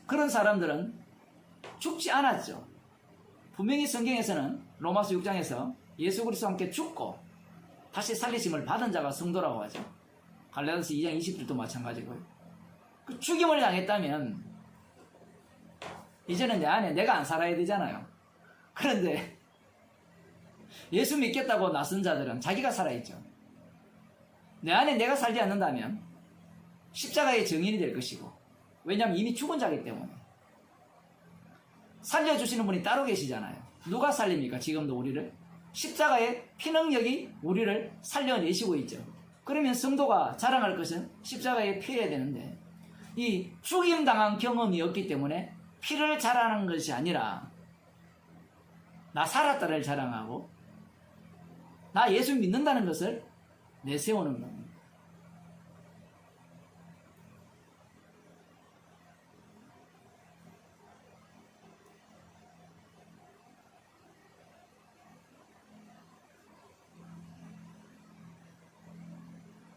그런 사람들은 죽지 않았죠. 분명히 성경에서는 로마서 6장에서 예수 그리스도와 함께 죽고 다시 살리심을 받은 자가 성도라고 하죠. 갈라디아서 2장 20절도 마찬가지고요. 그 죽임을 당했다면 이제는 내 안에 내가 안 살아야 되잖아요. 그런데 예수 믿겠다고 나선 자들은 자기가 살아있죠. 내 안에 내가 살지 않는다면 십자가의 증인이 될 것이고, 왜냐하면 이미 죽은 자이기 때문에. 살려주시는 분이 따로 계시잖아요. 누가 살립니까? 지금도 우리를? 십자가의 피능력이 우리를 살려내시고 있죠. 그러면 성도가 자랑할 것은 십자가의 피해야 되는데, 이 죽임당한 경험이 없기 때문에 피를 자랑하는 것이 아니라 나 살았다를 자랑하고 나 예수 믿는다는 것을 내세우는 겁니다.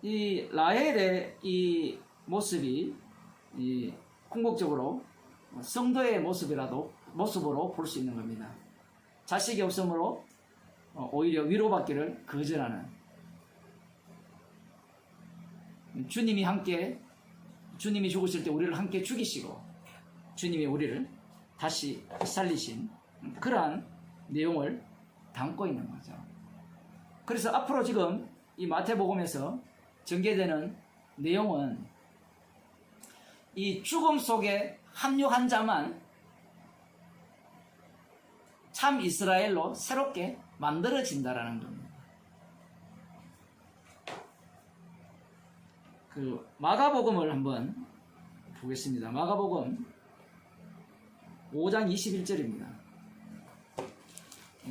이 라헬의 이 모습이 이 궁극적으로 성도의 모습으로 볼 수 있는 겁니다. 자식이 없으므로 오히려 위로받기를 거절하는, 주님이 죽으실 때 우리를 함께 죽이시고 주님이 우리를 다시 살리신 그러한 내용을 담고 있는 거죠. 그래서 앞으로 지금 이 마태복음에서 전개되는 내용은 이 죽음 속에 합류한 자만 참 이스라엘로 새롭게 만들어진다라는 겁니다. 그 마가복음을 한번 보겠습니다. 마가복음 5장 21절입니다.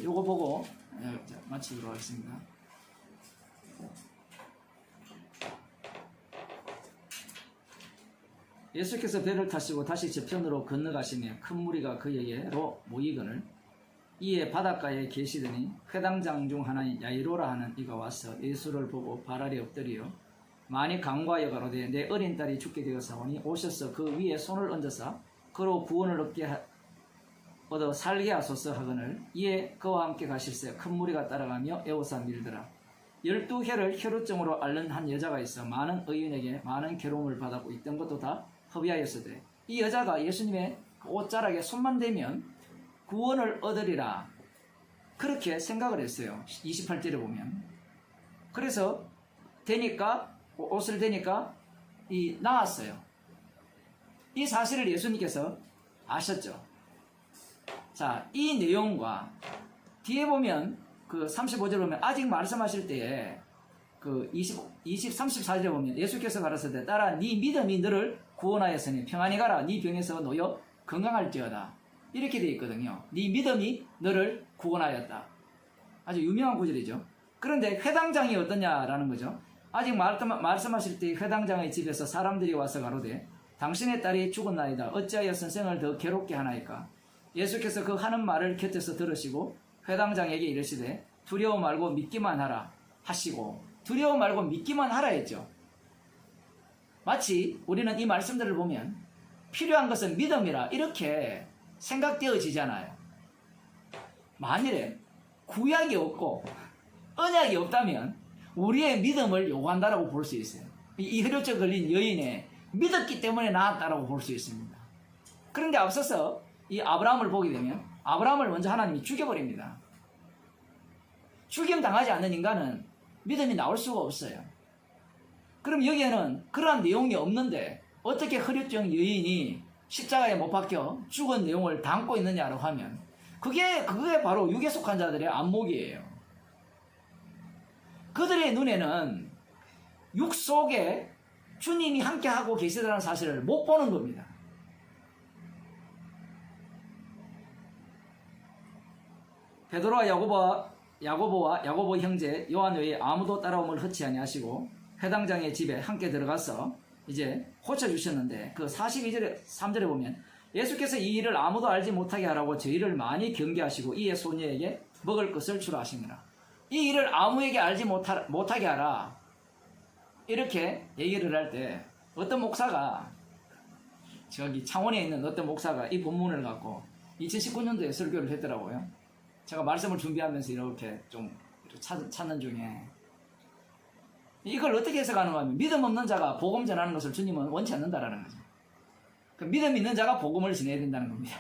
요거 보고 마치도록 하겠습니다. 예수께서 배를 타시고 다시 저편으로 건너가시며 큰 무리가 그에게로 모이거늘 이에 바닷가에 계시더니 회당장 중 하나인 야이로라 하는 이가 와서 예수를 보고 발 아래 엎드리어 많이 간과하여 가로되 내 어린 딸이 죽게 되었사오니 오셔서 그 위에 손을 얹어서 그로 구원을 얻어 살게 하소서 하거늘 이에 그와 함께 가실새 큰 무리가 따라가며 에워싸 밀더라. 12해를 혈루증으로 앓는 한 여자가 있어 많은 의인에게 많은 괴로움을 받았고 있던 것도 다 허비하였으되 이 여자가 예수님의 옷자락에 손만 대면 구원을 얻으리라 그렇게 생각을 했어요. 28절에 보면. 그래서 옷을 대니까 나았어요. 이 사실을 예수님께서 아셨죠. 자, 이 내용과 뒤에 보면 그 35절에 보면 아직 말씀하실 때에 그 34절에 보면 예수께서 가라사대 딸아 네 믿음이 너를 구원하였으니 평안히 가라 네 병에서 놓여 건강할지어다 이렇게 되어 있거든요. 네 믿음이 너를 구원하였다. 아주 유명한 구절이죠. 그런데 회당장이 어떠냐라는 거죠. 아직 말씀하실 때 회당장의 집에서 사람들이 와서 가로되 당신의 딸이 죽었나이다. 어찌하여 선생을 더 괴롭게 하나이까. 예수께서 그 하는 말을 곁에서 들으시고 회당장에게 이르시되 두려워 말고 믿기만 하라 하시고 두려워 말고 믿기만 하라 했죠. 마치 우리는 이 말씀들을 보면 필요한 것은 믿음이라 이렇게 생각되어지잖아요. 만일에 구약이 없고 언약이 없다면 우리의 믿음을 요구한다라고 볼 수 있어요. 이 혈루증 걸린 여인의 믿었기 때문에 나았다라고 볼 수 있습니다. 그런데 앞서서 이 아브라함을 보게 되면 아브라함을 먼저 하나님이 죽여버립니다. 죽임 당하지 않는 인간은 믿음이 나올 수가 없어요. 그럼 여기에는 그러한 내용이 없는데 어떻게 혈루증 여인이 십자가에 못 박혀 죽은 내용을 담고 있느냐고 하면 그게 바로 육에 속한 자들의 안목이에요. 그들의 눈에는 육 속에 주님이 함께하고 계시다는 사실을 못 보는 겁니다. 베드로와 야고보 형제 요한 외에 아무도 따라옴을 허치 아니하시고 회당장의 집에 함께 들어가서 이제 고쳐주셨는데 그 42절에 3절에 보면 예수께서 이 일을 아무도 알지 못하게 하라고 저희를 많이 경계하시고 이에 소녀에게 먹을 것을 주라 하시니라. 이 일을 아무에게 알지 못하게 하라 이렇게 얘기를 할 때 어떤 목사가 저기 창원에 있는 어떤 목사가 이 본문을 갖고 2019년도에 설교를 했더라고요. 제가 말씀을 준비하면서 이렇게 좀 찾는 중에 이걸 어떻게 해석하는가 하면 믿음 없는 자가 복음 전하는 것을 주님은 원치 않는다라는 거죠. 그 믿음 있는 자가 복음을 전해야 된다는 겁니다.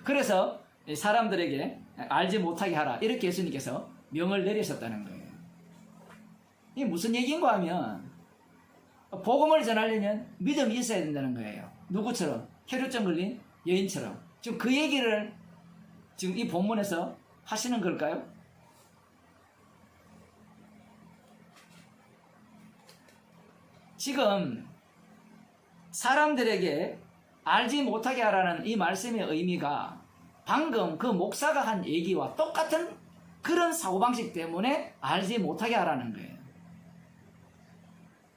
그래서 사람들에게 알지 못하게 하라 이렇게 예수님께서 명을 내리셨다는 거예요. 이게 무슨 얘기인가 하면 복음을 전하려면 믿음이 있어야 된다는 거예요. 누구처럼? 혈루증 걸린 여인처럼. 지금 그 얘기를 지금 이 본문에서 하시는 걸까요? 지금 사람들에게 알지 못하게 하라는 이 말씀의 의미가 방금 그 목사가 한 얘기와 똑같은 그런 사고방식 때문에 알지 못하게 하라는 거예요.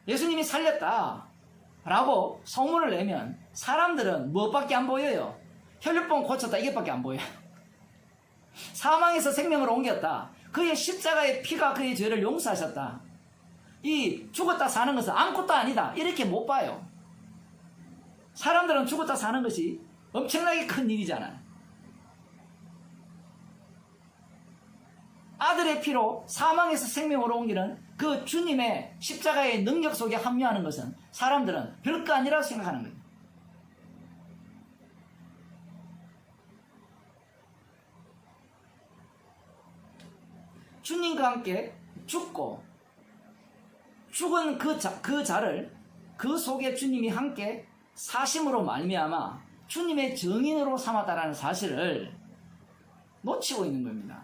예수님이 살렸다 라고 소문을 내면 사람들은 무엇밖에 안 보여요? 혈루병 고쳤다 이게밖에 안 보여요. 사망에서 생명으로 옮겼다. 그의 십자가의 피가 그의 죄를 용서하셨다. 이 죽었다 사는 것은 아무것도 아니다 이렇게 못 봐요. 사람들은 죽었다 사는 것이 엄청나게 큰 일이잖아요. 아들의 피로 사망에서 생명으로 옮기는 그 주님의 십자가의 능력 속에 합류하는 것은 사람들은 별거 아니라고 생각하는 거예요. 주님과 함께 죽고 죽은 그 자를 그 속에 주님이 함께 사심으로 말미암아 주님의 증인으로 삼았다라는 사실을 놓치고 있는 겁니다.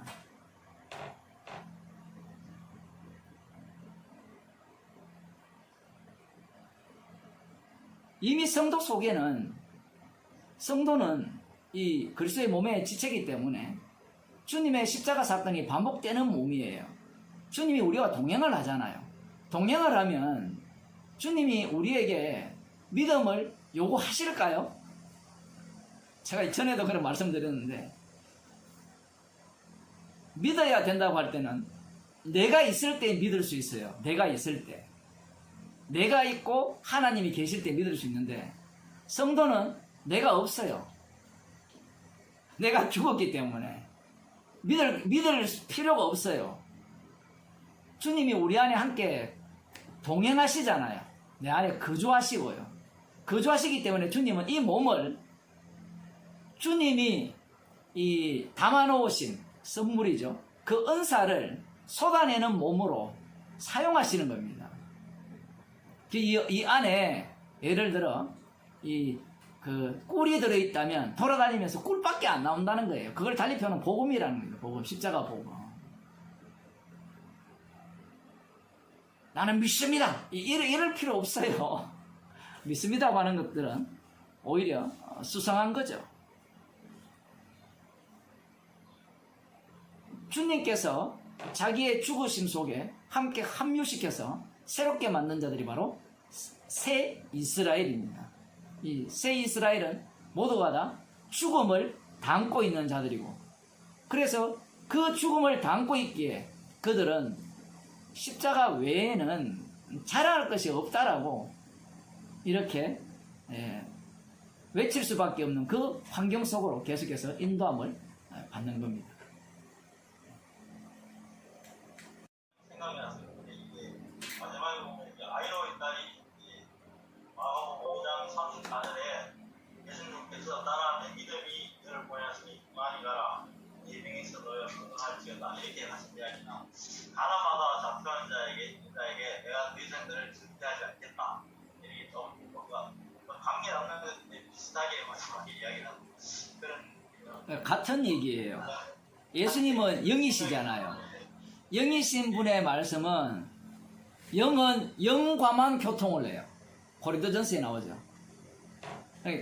이미 성도 속에는 성도는 이 그리스도의 몸의 지체이기 때문에 주님의 십자가 사건이 반복되는 몸이에요. 주님이 우리와 동행을 하잖아요. 동행을 하면 주님이 우리에게 믿음을 요구하실까요? 제가 이전에도 그런 말씀드렸는데 믿어야 된다고 할 때는 내가 있을 때 믿을 수 있어요. 내가 있을 때. 내가 있고 하나님이 계실 때 믿을 수 있는데 성도는 내가 없어요. 내가 죽었기 때문에 믿을 필요가 없어요. 주님이 우리 안에 함께 동행하시잖아요. 내 안에 거주하시고요. 거주하시기 때문에 주님은 이 몸을 주님이 이 담아놓으신 선물이죠. 그 은사를 쏟아내는 몸으로 사용하시는 겁니다. 이 안에 예를 들어 그 꿀이 들어있다면 돌아다니면서 꿀밖에 안 나온다는 거예요. 그걸 달리 표현은 복음이라는 거예요. 복음, 십자가 복음. 나는 믿습니다. 이럴 필요 없어요. 믿습니다고 하는 것들은 오히려 수상한 거죠. 주님께서 자기의 죽으심 속에 함께 합류시켜서 새롭게 만든 자들이 바로 새 이스라엘입니다. 이 새 이스라엘은 모두가 다 죽음을 담고 있는 자들이고, 그래서 그 죽음을 담고 있기에 그들은 십자가 외에는 자랑할 것이 없다라고 이렇게 외칠 수밖에 없는 그 환경 속으로 계속해서 인도함을 받는 겁니다. 생각이 났어요. 이게 마지막에 보면 아이로의 딸이 마가복음 5장 34절에 예수님께서 따라 내 믿음이 너를 보내었으니 그만이 가라 예병에서 너의 건강할지어다 이렇게 하신 이야기나 가나마다 잡혀간 자에게 내가 더 이상 너를 절대하지 않겠다 이렇게 좀 뭔가 관계 없는 것인데 비슷하게 마지막에 이야기하는 그런 같은 얘기예요. 예수님은 영이시잖아요. 영이신 분의 말씀은 영은 영과만 교통을 해요. 고린도전서에 나오죠.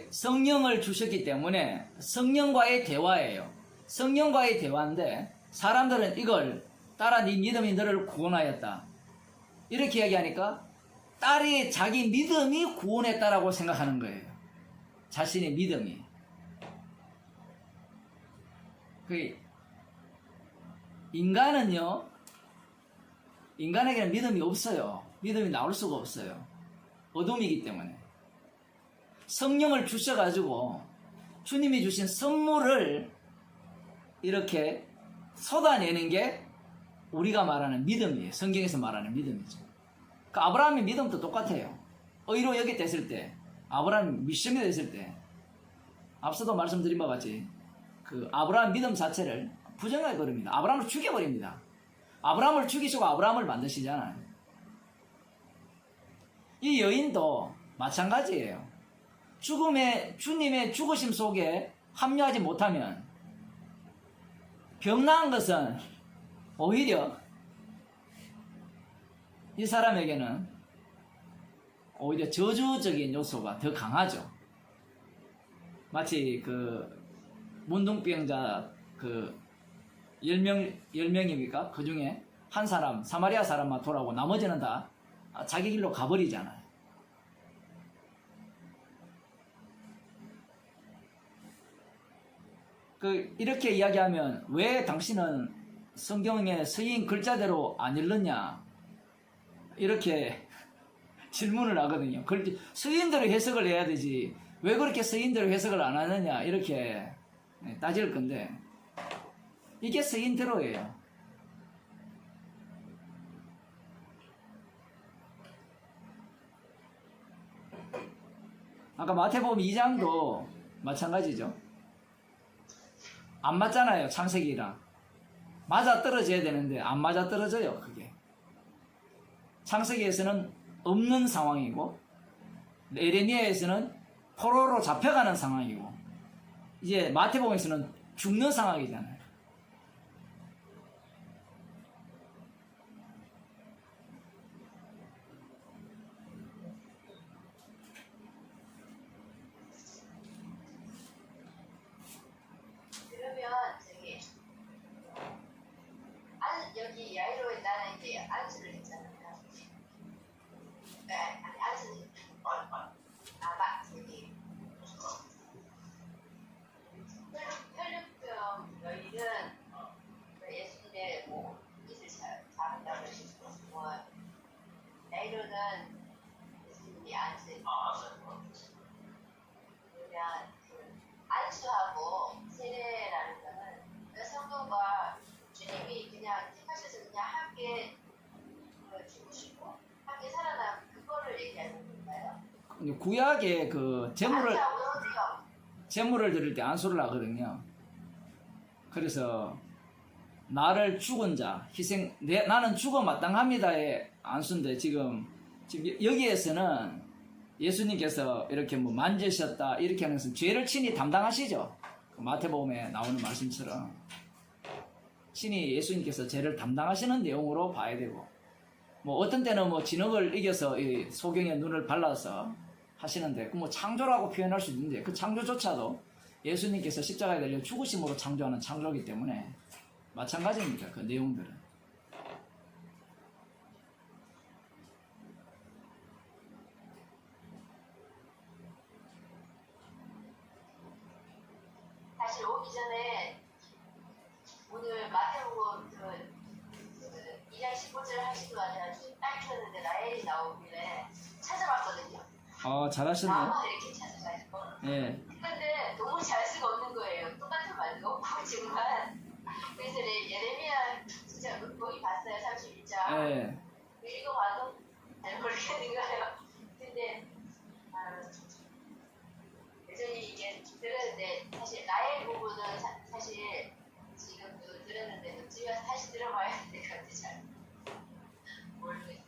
성령을 주셨기 때문에 성령과의 대화예요. 성령과의 대화인데 사람들은 이걸 따라 네 믿음이 너를 구원하였다 이렇게 이야기하니까 딸이 자기 믿음이 구원했다라고 생각하는 거예요. 자신의 믿음이. 인간에게는 믿음이 없어요. 믿음이 나올 수가 없어요. 어둠이기 때문에. 성령을 주셔가지고 주님이 주신 선물을 이렇게 쏟아내는 게 우리가 말하는 믿음이에요. 성경에서 말하는 믿음이죠. 그 아브라함의 믿음도 똑같아요. 의로 여겼을 때, 아브라함이 믿음이 됐을 때, 앞서도 말씀드린 바와 같이 그 아브라함 믿음 자체를 부정해 버립니다. 아브라함을 죽여버립니다. 아브라함을 죽이시고 아브라함을 만드시잖아요. 이 여인도 마찬가지예요. 주님의 죽으심 속에 합류하지 못하면 병나은 것은 오히려 이 사람에게는 오히려 저주적인 요소가 더 강하죠. 마치 그 문둥병자 그 10명입니까? 그 중에 한 사람, 사마리아 사람만 돌아오고 나머지는 다 자기 길로 가버리잖아요. 이렇게 이야기하면 왜 당신은 성경의 서인 글자대로 안 읽느냐? 이렇게 질문을 하거든요. 서인대로 해석을 해야 되지 왜 그렇게 서인대로 해석을 안 하느냐 이렇게 따질 건데 이게 서인대로예요. 아까 마태복음 2장도 마찬가지죠. 안 맞잖아요. 창세기랑. 맞아 떨어져야 되는데 안 맞아 떨어져요. 그게. 창세기에서는 없는 상황이고 에레미야에서는 포로로 잡혀가는 상황이고 이제 마태복음에서는 죽는 상황이잖아요. 그러면 저기 여기 야이로에 나는 이제 안수를 했잖아요. 네, 아니 안수는 저기 혈육병 여인은 예수님의 뭐 뜻을 잡은다고 하시고 뭐 야이로는 예수님이 안수했고 그러면 안수하고 세례라는 거는 그 성도가 주님이 그냥 택하셔서 그냥 함께 죽으시고 함께 살아남 그거를 얘기하는 건가요? 구약에 그 안수하고 세례가 제물을 드릴 때 안수를 하거든요. 그래서 나를 죽은 자 희생 나는 죽어 마땅합니다의 안수인데 지금 여기에서는 예수님께서 이렇게 뭐 만지셨다 이렇게 하는 것은 죄를 친히 담당하시죠. 마태복음에 나오는 말씀처럼 친히 예수님께서 죄를 담당하시는 내용으로 봐야 되고 뭐 어떤 때는 뭐 진흙을 이겨서 이 소경의 눈을 발라서 하시는데 그 뭐 창조라고 표현할 수 있는데 그 창조조차도 예수님께서 십자가에 달려 죽으심으로 창조하는 창조이기 때문에 마찬가지입니다. 그 내용들은. 사실 오기 전에 오늘 마태복음 2장 15절 하시고 딱 켰는데 라헬이 나오길래 찾아봤거든요. 잘하셨네. 아마 이렇게 찾아가지고. 예. 근데 너무 잘 수가 없는 거예요. 똑같은 말도 없고 지만 그래서 예레미야 진짜 거기 봤어요. 31장. 예. 읽어봐도 잘 모르겠는 거예요. 근데 여전히 이게 들었는데 사실 라헬 부분은 사실 지금도 들었는데도 집에 다시 들어봐야 될 것 같아요. 잘 모르겠어요.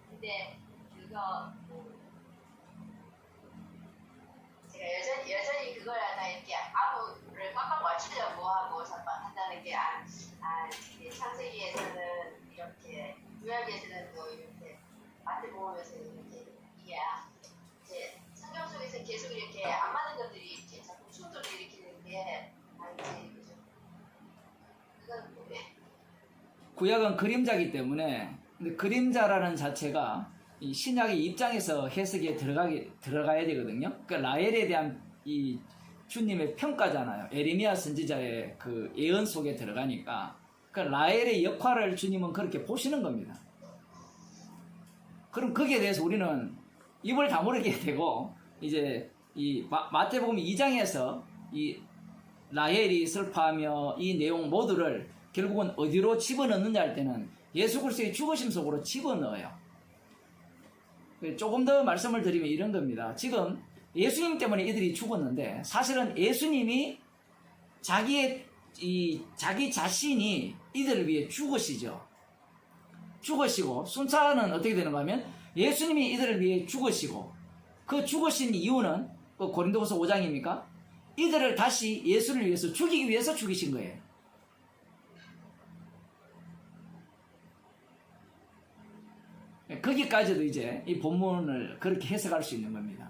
근데 그거 제가 여전히 그걸 하나 이렇게 아무를 꽉꽉 맞추려고 하고 한다는 게 창세기에서는 이렇게 구약에서는 또 이렇게 마태복음에서는 이렇게 이게 이제 성경 속에서 계속 이렇게 안 맞는 것들이 이렇게 자꾸 충돌을 일으키는 게 아닌지 그건 뭐예요? 구약은 그림자이기 때문에 근데 그림자라는 자체가 이 신약의 입장에서 해석에 들어가야 되거든요. 그러니까 라헬에 대한 이 주님의 평가잖아요. 에레미야 선지자의 그 예언 속에 들어가니까 그러니까 라헬의 역할을 주님은 그렇게 보시는 겁니다. 그럼 거기에 대해서 우리는 입을 다물게 되고 이제 이 마태복음 2장에서 이 라헬이 슬퍼하며 이 내용 모두를 결국은 어디로 집어넣느냐 할 때는 예수 그리스도의 죽으심 속으로 집어넣어요. 조금 더 말씀을 드리면 이런 겁니다. 지금 예수님 때문에 이들이 죽었는데 사실은 예수님이 자기 자신이 이들을 위해 죽으시죠. 죽으시고 순차는 어떻게 되는가 하면 예수님이 이들을 위해 죽으시고 그 죽으신 이유는 그 고린도후서 5장입니까? 이들을 다시 예수를 위해서 죽이기 위해서 죽이신 거예요. 거기까지도 이제 이 본문을 그렇게 해석할 수 있는 겁니다.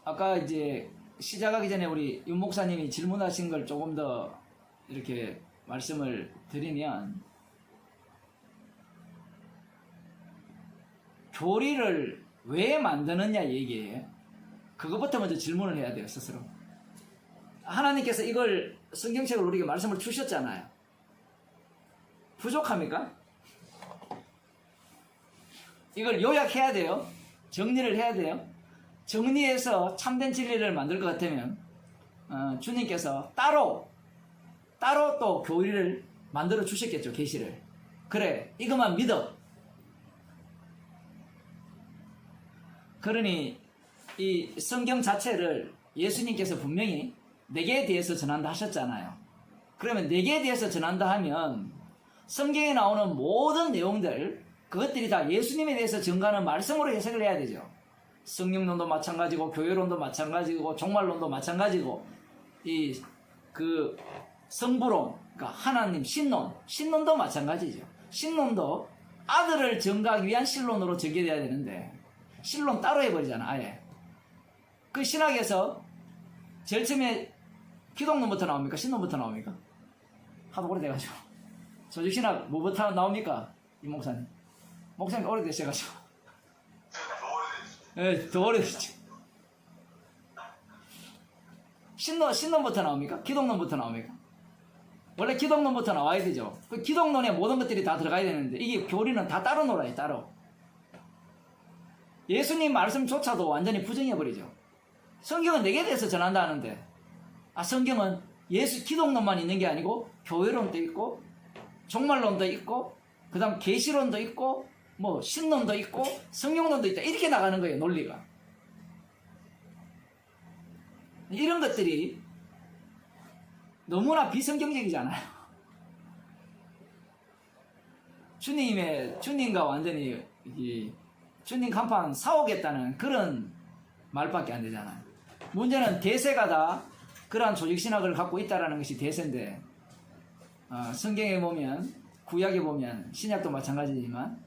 아까 이제 시작하기 전에 우리 윤 목사님이 질문하신 걸 조금 더 이렇게 말씀을 드리면, 교리를 왜 만드느냐 얘기예요. 그것부터 먼저 질문을 해야 돼요, 스스로. 하나님께서 이걸 성경책을 우리에게 말씀을 주셨잖아요. 부족합니까? 이걸 요약해야 돼요. 정리를 해야 돼요. 정리해서 참된 진리를 만들 것 같으면 주님께서 따로 또 교리를 만들어 주셨겠죠. 계시를. 그래, 이것만 믿어. 그러니 이 성경 자체를 예수님께서 분명히 내게 대해서 전한다 하셨잖아요. 그러면 내게 대해서 전한다 하면 성경에 나오는 모든 내용들, 그것들이 다 예수님에 대해서 전가하는 말씀으로 해석을 해야 되죠. 성령론도 마찬가지고, 교회론도 마찬가지고, 종말론도 마찬가지고, 성부론, 그러니까 하나님 신론도 마찬가지죠. 신론도 아들을 전가하기 위한 신론으로 전개돼야 되는데, 신론 따로 해버리잖아, 아예. 그 신학에서 제일 처음에 기독론부터 나옵니까? 신론부터 나옵니까? 하도 오래돼가지고. 조직신학 뭐부터 나옵니까? 이 목사님. 목사님 오래되셔가지고. 네, 더 오래됐죠. 신론부터 나옵니까? 기독론부터 나옵니까? 원래 기독론부터 나와야 되죠. 그 기독론에 모든 것들이 다 들어가야 되는데, 이게 교리는 다 따로 놀아요, 따로. 예수님 말씀조차도 완전히 부정해버리죠. 성경은 내게 대해서 전한다 하는데, 성경은 기독론만 있는 게 아니고 교회론도 있고 종말론도 있고 그 다음 계시론도 있고 뭐 신론도 있고 성령론도 있다, 이렇게 나가는 거예요. 논리가. 이런 것들이 너무나 비성경적이잖아요. 주님과 완전히 주님 간판 사오겠다는 그런 말밖에 안 되잖아요. 문제는 대세가 다 그러한 조직신학을 갖고 있다는 것이 대세인데, 성경에 보면, 구약에 보면, 신약도 마찬가지지만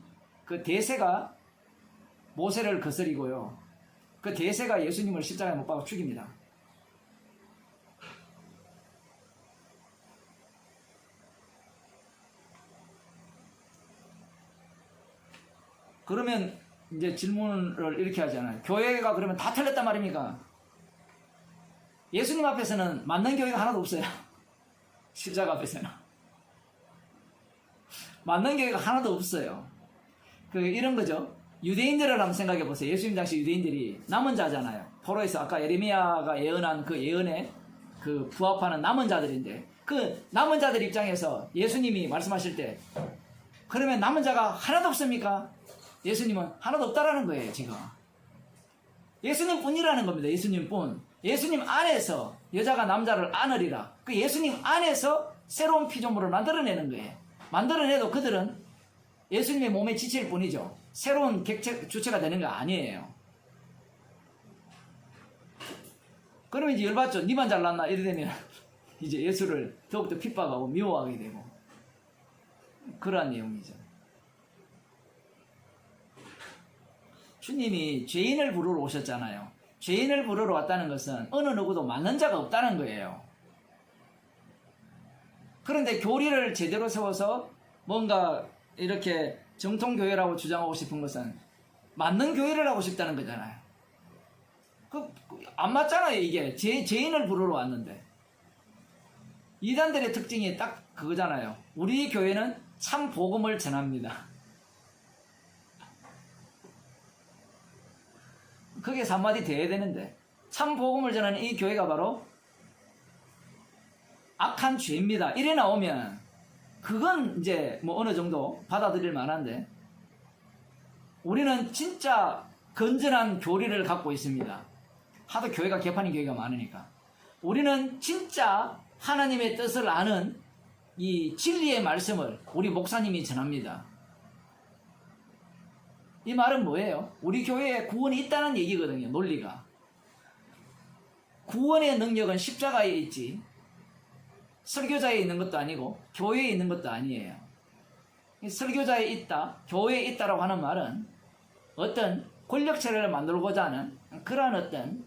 그 대세가 모세를 거스리고요, 그 대세가 예수님을 십자가에 못 박아 죽입니다. 그러면 이제 질문을 이렇게 하잖아요. 교회가 그러면 다 틀렸단 말입니까? 예수님 앞에서는 맞는 교회가 하나도 없어요. 십자가 앞에서는 맞는 교회가 하나도 없어요. 이런 거죠. 유대인들을 한번 생각해 보세요. 예수님 당시 유대인들이 남은 자잖아요. 포로에서 아까 예레미야가 예언한 그 예언에 부합하는 남은 자들인데, 그 남은 자들 입장에서 예수님이 말씀하실 때, 그러면 남은 자가 하나도 없습니까? 예수님은 하나도 없다라는 거예요, 지금. 예수님 뿐이라는 겁니다. 예수님 뿐. 예수님 안에서 여자가 남자를 안으리라. 그 예수님 안에서 새로운 피조물을 만들어내는 거예요. 만들어내도 그들은 예수님의 몸의 지체일 뿐이죠. 새로운 주체가 되는 거 아니에요. 그러면 이제 열받죠. 니만 잘났나? 이러면 이제 예수를 더욱더 핍박하고 미워하게 되고, 그러한 내용이죠. 주님이 죄인을 부르러 오셨잖아요. 죄인을 부르러 왔다는 것은 어느 누구도 맞는 자가 없다는 거예요. 그런데 교리를 제대로 세워서 뭔가 이렇게 정통교회라고 주장하고 싶은 것은 맞는 교회를 하고 싶다는 거잖아요. 안 맞잖아요, 이게. 죄인을 부르러 왔는데. 이단들의 특징이 딱 그거잖아요. 우리 교회는 참 복음을 전합니다. 그게 한마디 돼야 되는데, 참 복음을 전하는 이 교회가 바로 악한 죄입니다, 이래 나오면 그건 이제 뭐 어느 정도 받아들일 만한데, 우리는 진짜 건전한 교리를 갖고 있습니다. 하도 교회가 개판인 교회가 많으니까. 우리는 진짜 하나님의 뜻을 아는 이 진리의 말씀을 우리 목사님이 전합니다. 이 말은 뭐예요? 우리 교회에 구원이 있다는 얘기거든요. 논리가. 구원의 능력은 십자가에 있지, 설교자에 있는 것도 아니고 교회에 있는 것도 아니에요. 설교자에 있다, 교회에 있다라고 하는 말은 어떤 권력체를 만들고자 하는 그러한 어떤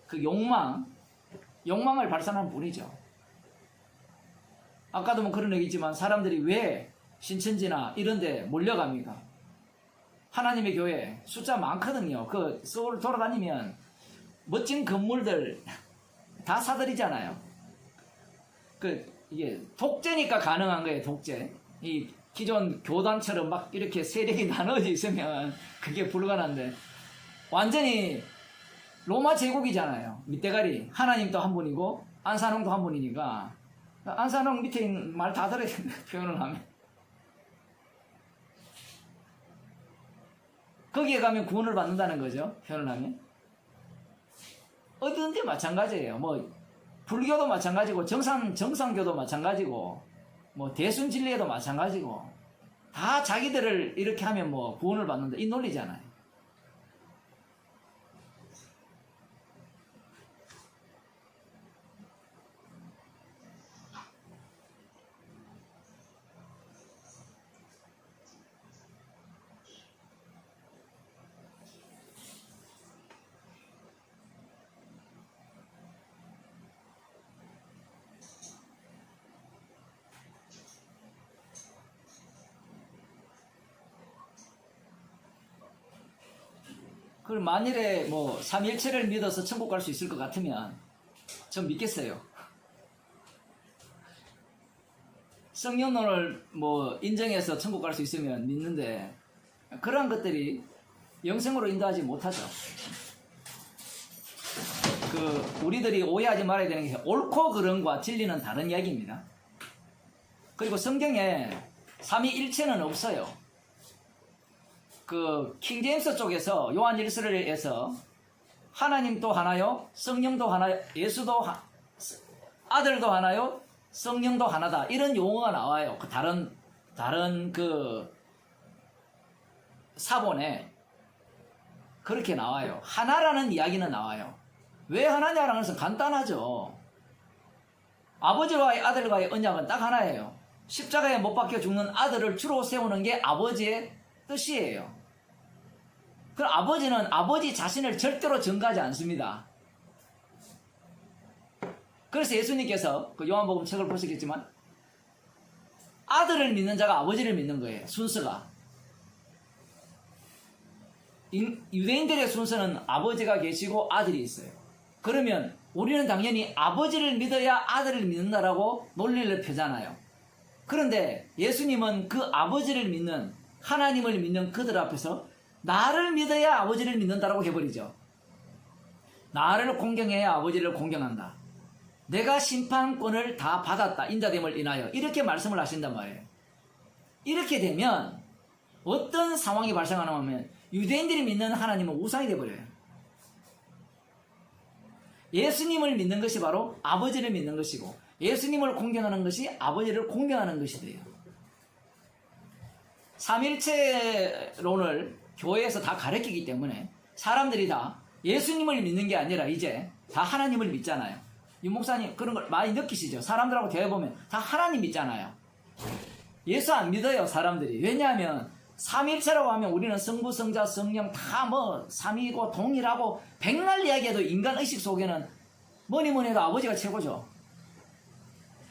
그 욕망을 발산하는 분이죠. 아까도 뭐 그런 얘기지만 사람들이 왜 신천지나 이런 데 몰려갑니까? 하나님의 교회 숫자 많거든요. 그 서울 돌아다니면 멋진 건물들 다 사들이잖아요. 이게 독재니까 가능한 거예요, 독재. 이 기존 교단처럼 막 이렇게 세력이 나눠져 있으면 그게 불가능한데, 완전히 로마 제국이잖아요. 밑대가리. 하나님도 한 분이고, 안산홍도 한 분이니까. 안산홍 밑에 있는 말 다 들어야 된다, 표현을 하면. 거기에 가면 구원을 받는다는 거죠, 표현을 하면. 어디든지 마찬가지예요. 뭐, 불교도 마찬가지고, 정상교도 마찬가지고, 뭐, 대순진리에도 마찬가지고, 다 자기들을 이렇게 하면 뭐, 구원을 받는다. 이 논리잖아요. 그럼 만일에 뭐 삼위일체를 믿어서 천국 갈 수 있을 것 같으면 전 믿겠어요. 성령론을 뭐 인정해서 천국 갈 수 있으면 믿는데, 그러한 것들이 영생으로 인도하지 못하죠. 우리들이 오해하지 말아야 되는 게, 옳고 그름과 진리는 다른 이야기입니다. 그리고 성경에 삼위일체는 없어요. 킹제임스 쪽에서 요한 1서에서 하나님도 하나요, 성령도 하나요, 예수도 아들도 하나요, 성령도 하나다, 이런 용어가 나와요. 다른 사본에 그렇게 나와요. 하나라는 이야기는 나와요. 왜 하나냐라는 것은 간단하죠. 아버지와의 아들과의 언약은 딱 하나예요. 십자가에 못 박혀 죽는 아들을 주로 세우는 게 아버지의 뜻이에요. 그럼 아버지는 아버지 자신을 절대로 전가하지 않습니다. 그래서 예수님께서 요한복음 책을 보시겠지만, 아들을 믿는 자가 아버지를 믿는 거예요. 순서가. 유대인들의 순서는 아버지가 계시고 아들이 있어요. 그러면 우리는 당연히 아버지를 믿어야 아들을 믿는다라고 논리를 펴잖아요. 그런데 예수님은 그 아버지를 믿는, 하나님을 믿는 그들 앞에서 나를 믿어야 아버지를 믿는다라고 해버리죠. 나를 공경해야 아버지를 공경한다. 내가 심판권을 다 받았다, 인자됨을 인하여. 이렇게 말씀을 하신단 말이에요. 이렇게 되면 어떤 상황이 발생하냐 하면, 유대인들이 믿는 하나님은 우상이 되어버려요. 예수님을 믿는 것이 바로 아버지를 믿는 것이고, 예수님을 공경하는 것이 아버지를 공경하는 것이 돼요. 삼일체론을 교회에서 다 가르치기 때문에 사람들이 다 예수님을 믿는 게 아니라 이제 다 하나님을 믿잖아요. 유 목사님 그런 걸 많이 느끼시죠? 사람들하고 대화해보면 다 하나님 믿잖아요. 예수 안 믿어요, 사람들이. 왜냐하면 삼일체라고 하면 우리는 성부, 성자, 성령 다 뭐 삼위고 동일하고, 백날 이야기해도 인간 의식 속에는 뭐니 해도 아버지가 최고죠.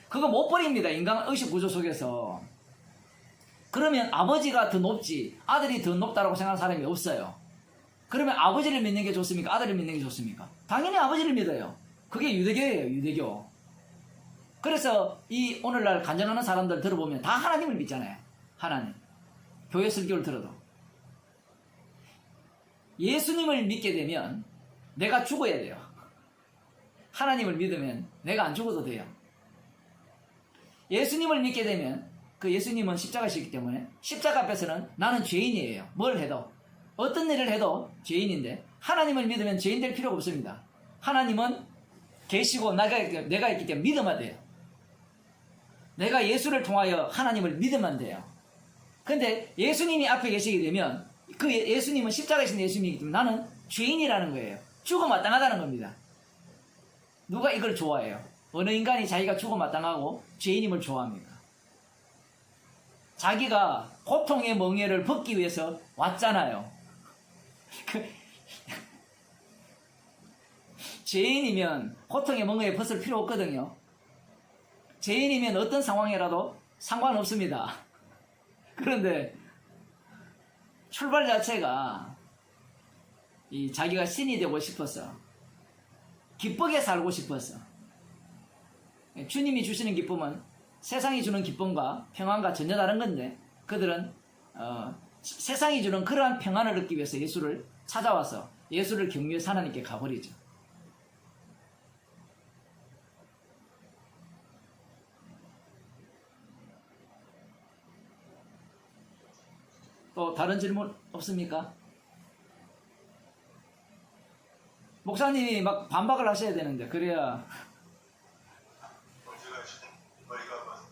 그거 못 버립니다, 인간 의식 구조 속에서. 그러면 아버지가 더 높지 아들이 더 높다고 생각하는 사람이 없어요. 그러면 아버지를 믿는 게 좋습니까? 아들을 믿는 게 좋습니까? 당연히 아버지를 믿어요. 그게 유대교예요, 유대교. 그래서 이 오늘날 간증하는 사람들 들어보면 다 하나님을 믿잖아요. 하나님. 교회 설교를 들어도. 예수님을 믿게 되면 내가 죽어야 돼요. 하나님을 믿으면 내가 안 죽어도 돼요. 예수님을 믿게 되면 그 예수님은 십자가시기 때문에 십자가 앞에서는 나는 죄인이에요. 뭘 해도, 어떤 일을 해도 죄인인데, 하나님을 믿으면 죄인 될 필요가 없습니다. 하나님은 계시고 내가 있기 때문에 믿으면 돼요. 내가 예수를 통하여 하나님을 믿으면 돼요. 근데 예수님이 앞에 계시게 되면 그 예수님은 십자가이신 예수님이기 때문에 나는 죄인이라는 거예요. 죽어 마땅하다는 겁니다. 누가 이걸 좋아해요? 어느 인간이 자기가 죽어 마땅하고 죄인임을 좋아합니까? 자기가 고통의 멍에를 벗기 위해서 왔잖아요. 죄인이면 고통의 멍에에 벗을 필요 없거든요. 죄인이면 어떤 상황이라도 상관없습니다. 그런데 출발 자체가 이 자기가 신이 되고 싶어서, 기쁘게 살고 싶어서, 주님이 주시는 기쁨은 세상이 주는 기쁨과 평안과 전혀 다른 건데, 그들은 세상이 주는 그러한 평안을 얻기 위해서 예수를 찾아와서 예수를 경유해서 하나님께 가버리죠. 또 다른 질문 없습니까? 목사님이 막 반박을 하셔야 되는데, 그래야. 제가 지금 머리가 아파서.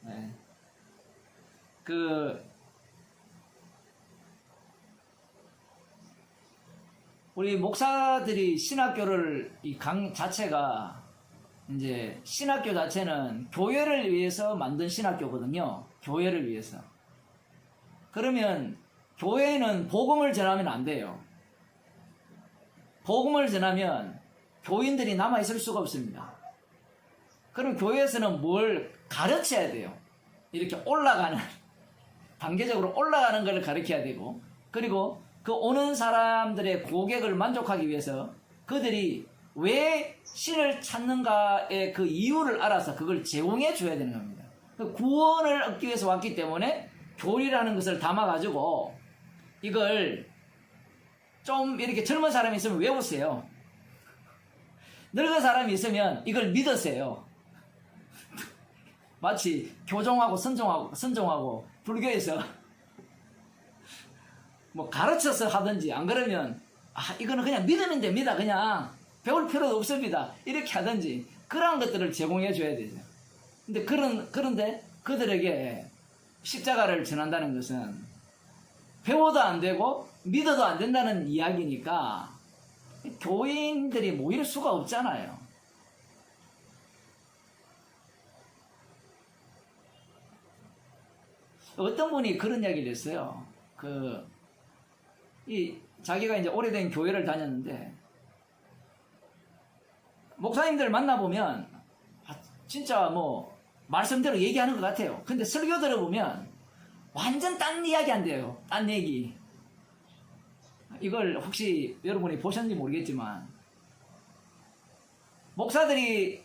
네. 우리 목사들이 신학교를, 이 강 자체가, 이제 신학교 자체는 교회를 위해서 만든 신학교거든요. 교회를 위해서. 그러면 교회는 복음을 전하면 안 돼요. 복음을 전하면 교인들이 남아있을 수가 없습니다. 그럼 교회에서는 뭘 가르쳐야 돼요. 이렇게 올라가는, 단계적으로 올라가는 걸 가르쳐야 되고, 그리고 그 오는 사람들의 고객을 만족하기 위해서 그들이 왜 신을 찾는가의 그 이유를 알아서 그걸 제공해 줘야 되는 겁니다. 그 구원을 얻기 위해서 왔기 때문에 교리라는 것을 담아가지고 이걸 좀 이렇게 젊은 사람이 있으면 외우세요. 늙은 사람이 있으면 이걸 믿으세요. 마치 교종하고 선종하고 불교에서 뭐 가르쳐서 하든지, 안 그러면 이거는 그냥 믿으면 됩니다. 그냥 배울 필요도 없습니다. 이렇게 하든지 그러한 것들을 제공해 줘야 되죠. 근데 그런데 그들에게 십자가를 전한다는 것은 배워도 안 되고 믿어도 안 된다는 이야기니까 교인들이 모일 수가 없잖아요. 어떤 분이 그런 이야기를 했어요. 자기가 이제 오래된 교회를 다녔는데, 목사님들 만나보면, 진짜 뭐, 말씀대로 얘기하는 것 같아요. 근데 설교 들어보면, 완전 딴 이야기 한대요. 딴 얘기. 이걸 혹시 여러분이 보셨는지 모르겠지만, 목사들이